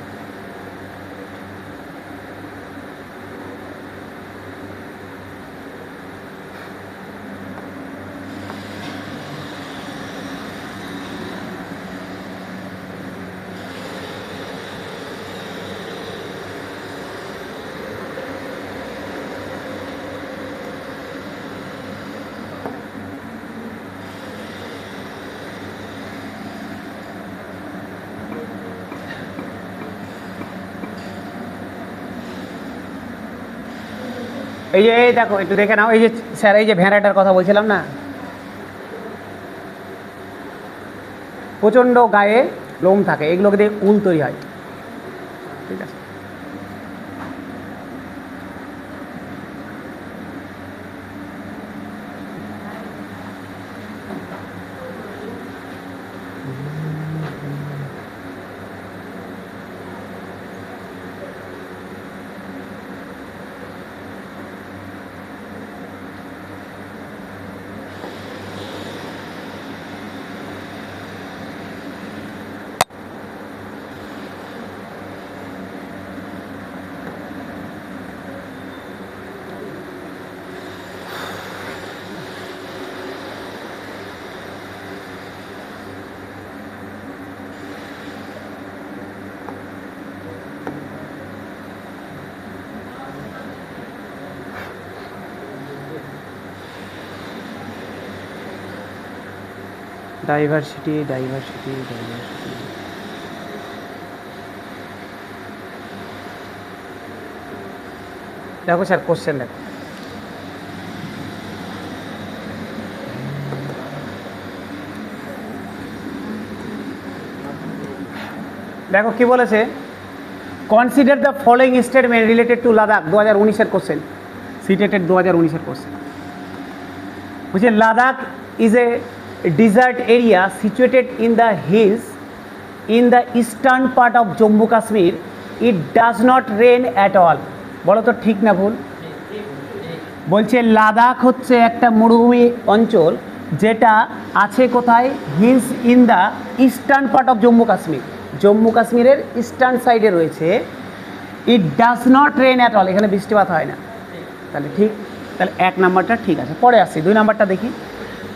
এই যে এই দেখো, একটু দেখে নাও। এই যে স্যার, এই যে ভেড়াটার কথা বলছিলাম না, প্রচণ্ড গায়ে লোম থাকে, এগুলোকে দিয়ে উল তৈরি হয়। ঠিক আছে, ডাইভার্সিটি ডাইভার্সিটি ডাইভার্সিটি। দেখো স্যার, কোশ্চেন দেখো। দেখো কি বলেছে, consider the following statement related to Ladakh. 2019-এর কোশ্চেন, সিটেটেড 2019-এর কোশ্চেন। বলছে Ladakh is a desert area situated in the hills in the eastern part of Jammu Kashmir. It does not rain at all. বলো তো ঠিক না ভুল? বলছে লাদাখ হচ্ছে একটা মরুভূমি অঞ্চল যেটা আছে কোথায়? Hills in the eastern part of Jammu Kashmir. Jammu কাশ্মীরের ইস্টার্ন সাইডে রয়েছে। It does not rain at all, এখানে বৃষ্টিপাত হয় না। তাহলে ঠিক, তাহলে 1 নাম্বারটা ঠিক আছে। পরে আসছি 2 নাম্বারটা দেখি।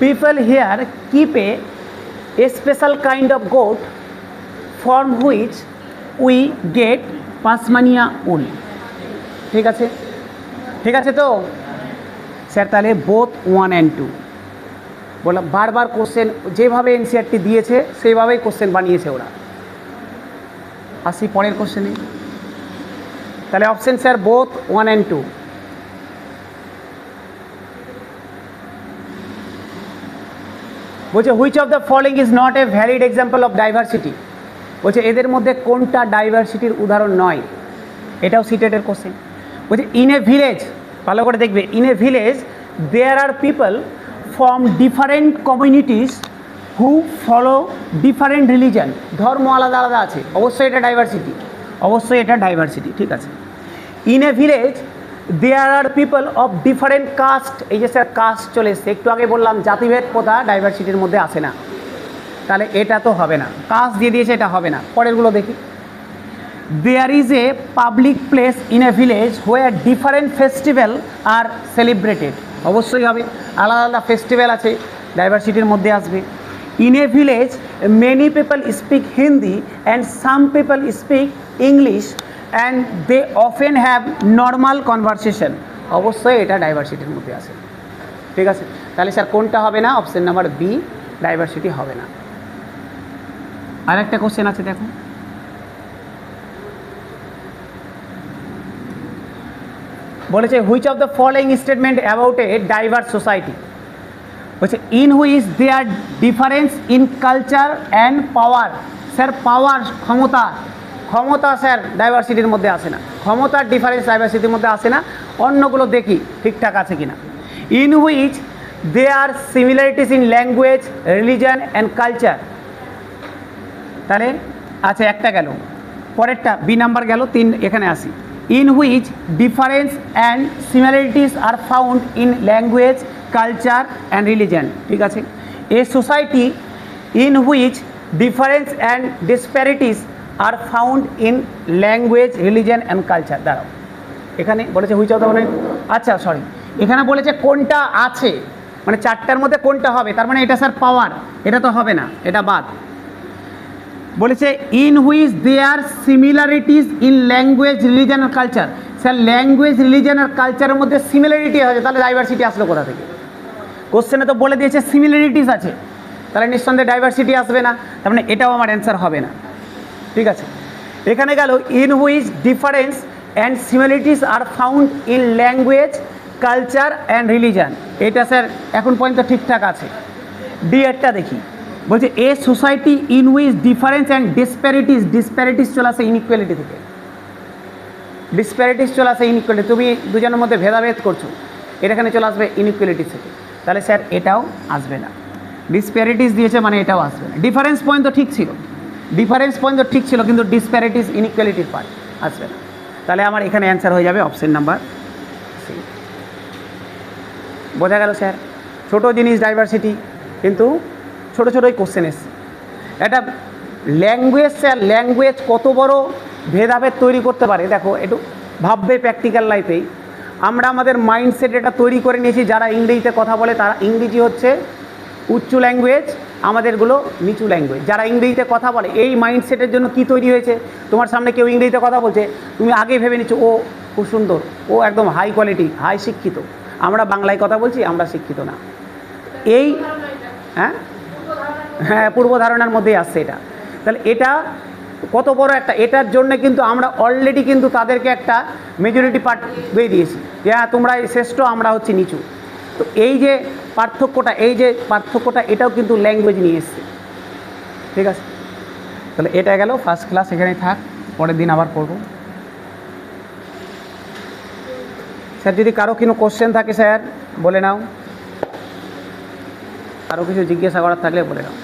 People here keep a special kind of goat from which we get pashmina wool. ঠিক আছে, ঠিক আছে তো স্যার। তাহলে বোথ 1 and 2 বললাম, বারবার কোশ্চেন যেভাবে এনসিআরটি দিয়েছে সেইভাবেই কোশ্চেন বানিয়েছে ওরা। আসি পরের কোশ্চেনে। তাহলে অপশন স্যার বোথ 1 and 2। বলছে which of the following is not a valid example of diversity. বলছে এদের মধ্যে কোনটা ডাইভার্সিটির উদাহরণ নয়। এটাও সিটেটের কোশ্চেন। বলছে ইন এ ভিলেজ, ভালো করে দেখবে, in a village there are people from different communities who follow different religion. ধর্ম আলাদা আলাদা আছে, অবশ্যই এটা ডাইভার্সিটি, অবশ্যই এটা ডাইভার্সিটি। ঠিক আছে, in a village there are people of different caste. এই যে স্যার কাস্ট চলে এসছে, একটু আগে বললাম জাতিভেদ কথা ডাইভার্সিটির মধ্যে আসে না, তাহলে এটা তো হবে না। কাস্ট দিয়ে দিয়েছে, এটা হবে না। পরেরগুলো দেখি। There is a public place in a village where different festival are celebrated. অবশ্যই হবে, আলাদা আলাদা ফেস্টিভ্যাল আছে, ডাইভার্সিটির মধ্যে আসবে। In a village many people speak Hindi and some people speak English and they often have normal conversation. অবশ্যই এটা ডাইভার্সিটির মধ্যে আসে। ঠিক আছে, তাহলে স্যার কোনটা হবে না? অপশন নাম্বার বি, ডাইভার্সিটি হবে না। আরেকটা কোশ্চেন আছে দেখো। বলেছে which of the following statement about a diverse society. বলছে in which there difference in culture and power. Sir power, ক্ষমতা, ক্ষমতা স্যার ডাইভার্সিটির মধ্যে আসে না। ক্ষমতার ডিফারেন্স ডাইভার্সিটির মধ্যে আসে না। অন্যগুলো দেখি ঠিকঠাক আছে কিনা। In which they are similarities in language, religion and culture. তাহলে আচ্ছা একটা গেল, পরেরটা বি নাম্বার গেল, 3 এখানে আসি। In which difference and similarities are found in language, culture and religion. ঠিক আছে, a society in which difference and disparities are found in language, religion and culture. দাঁড়াও, এখানে বলেছে হুইচ অফ দ্য ফলোইং, আচ্ছা সরি, এখানে বলেছে কোনটা আছে, মানে 4টার মধ্যে কোনটা হবে, তার মানে এটা স্যার পাওয়ার, এটা তো হবে না, এটা বাদ। বলেছে in which there similarities in language, religion আর কালচার। স্যার ল্যাঙ্গুয়েজ, রিলিজন আর কালচারের মধ্যে সিমিলারিটি আছে, তাহলে ডাইভার্সিটি আসলো কোথা থেকে? কোশ্চেনে তো বলে দিয়েছে সিমিলারিটিস আছে, তাহলে নিঃসন্দেহে ডাইভার্সিটি আসবে না, তার মানে এটাও আমার অ্যান্সার হবে না। ঠিক আছে, এখানে গেল in which difference and similarities are found in language, culture and religion. এটা স্যার এখন পর্যন্ত ঠিকঠাক আছে। ডি এরটা দেখি, বলছে a society in which difference and disparities চলে আসে ইনইকুয়ালিটি থেকে, ডিসপ্যারিটিস চলে আসে ইনইকুয়ালিটি, তুমি দুজনের মধ্যে ভেদাভেদ করছো, এটা এখানে চলে আসবে ইনইকুয়ালিটি থেকে, তাহলে স্যার এটাও আসবে না। ডিসপ্যারিটিস দিয়েছে মানে এটাও আসবে না। ডিফারেন্স পয়েন্ট তো ঠিক ছিল, ডিফারেন্স পয়েন্ট তো ঠিক ছিল, কিন্তু ডিসপ্যারিটিস ইনইকুয়ালিটির পার্ট আসবে না, তাহলে আমার এখানে অ্যান্সার হয়ে যাবে অপশন নাম্বার সি। বোঝা গেল স্যার? ছোটো জিনিস ডাইভার্সিটি, কিন্তু ছোটো ছোটোই কোশ্চেন এসছে। এটা ল্যাঙ্গুয়েজ, স্যার ল্যাঙ্গুয়েজ কত বড় ভেদাভেদ তৈরি করতে পারে দেখো, একটু ভাববে প্র্যাকটিক্যাল লাইফেই। আমরা আমাদের মাইন্ডসেট এটা তৈরি করে নিয়েছি, যারা ইংরেজিতে কথা বলে তারা ইংরেজি হচ্ছে উচ্চ ল্যাঙ্গুয়েজ, আমাদেরগুলো নিচু ল্যাঙ্গুয়েজ। যারা ইংরেজিতে কথা বলে এই মাইন্ডসেটের জন্য কি তৈরি হয়েছে, তোমার সামনে কেউ ইংরেজিতে কথা বলছে, তুমি আগে ভেবে নিচ্ছ ও খুব সুন্দর, ও একদম হাই কোয়ালিটি, হাই শিক্ষিত। আমরা বাংলায় কথা বলছি, আমরা শিক্ষিত না। এই হ্যাঁ পূর্ব ধারণার মধ্যেই আসছে এটা। তাহলে এটা কত বড় একটা, এটার জন্য কিন্তু আমরা অলরেডি কিন্তু তাদেরকে একটা মেজরিটি পার্ট দিয়ে দিয়েছি যে হ্যাঁ তোমরা শ্রেষ্ঠ, আমরা হচ্ছে নিচু। তো এই যে পার্থক্যটা এটাও কিন্তু ল্যাঙ্গুয়েজ নিয়ে এসছে। ঠিক আছে, তাহলে এটা গেল ফার্স্ট ক্লাস, এখানেই থাক, পরের দিন আবার পড়ব। স্যার যদি কারো কোনো কোশ্চেন থাকে স্যার বলে নাও, আরও কিছু জিজ্ঞাসা করার থাকলে বলে নাও।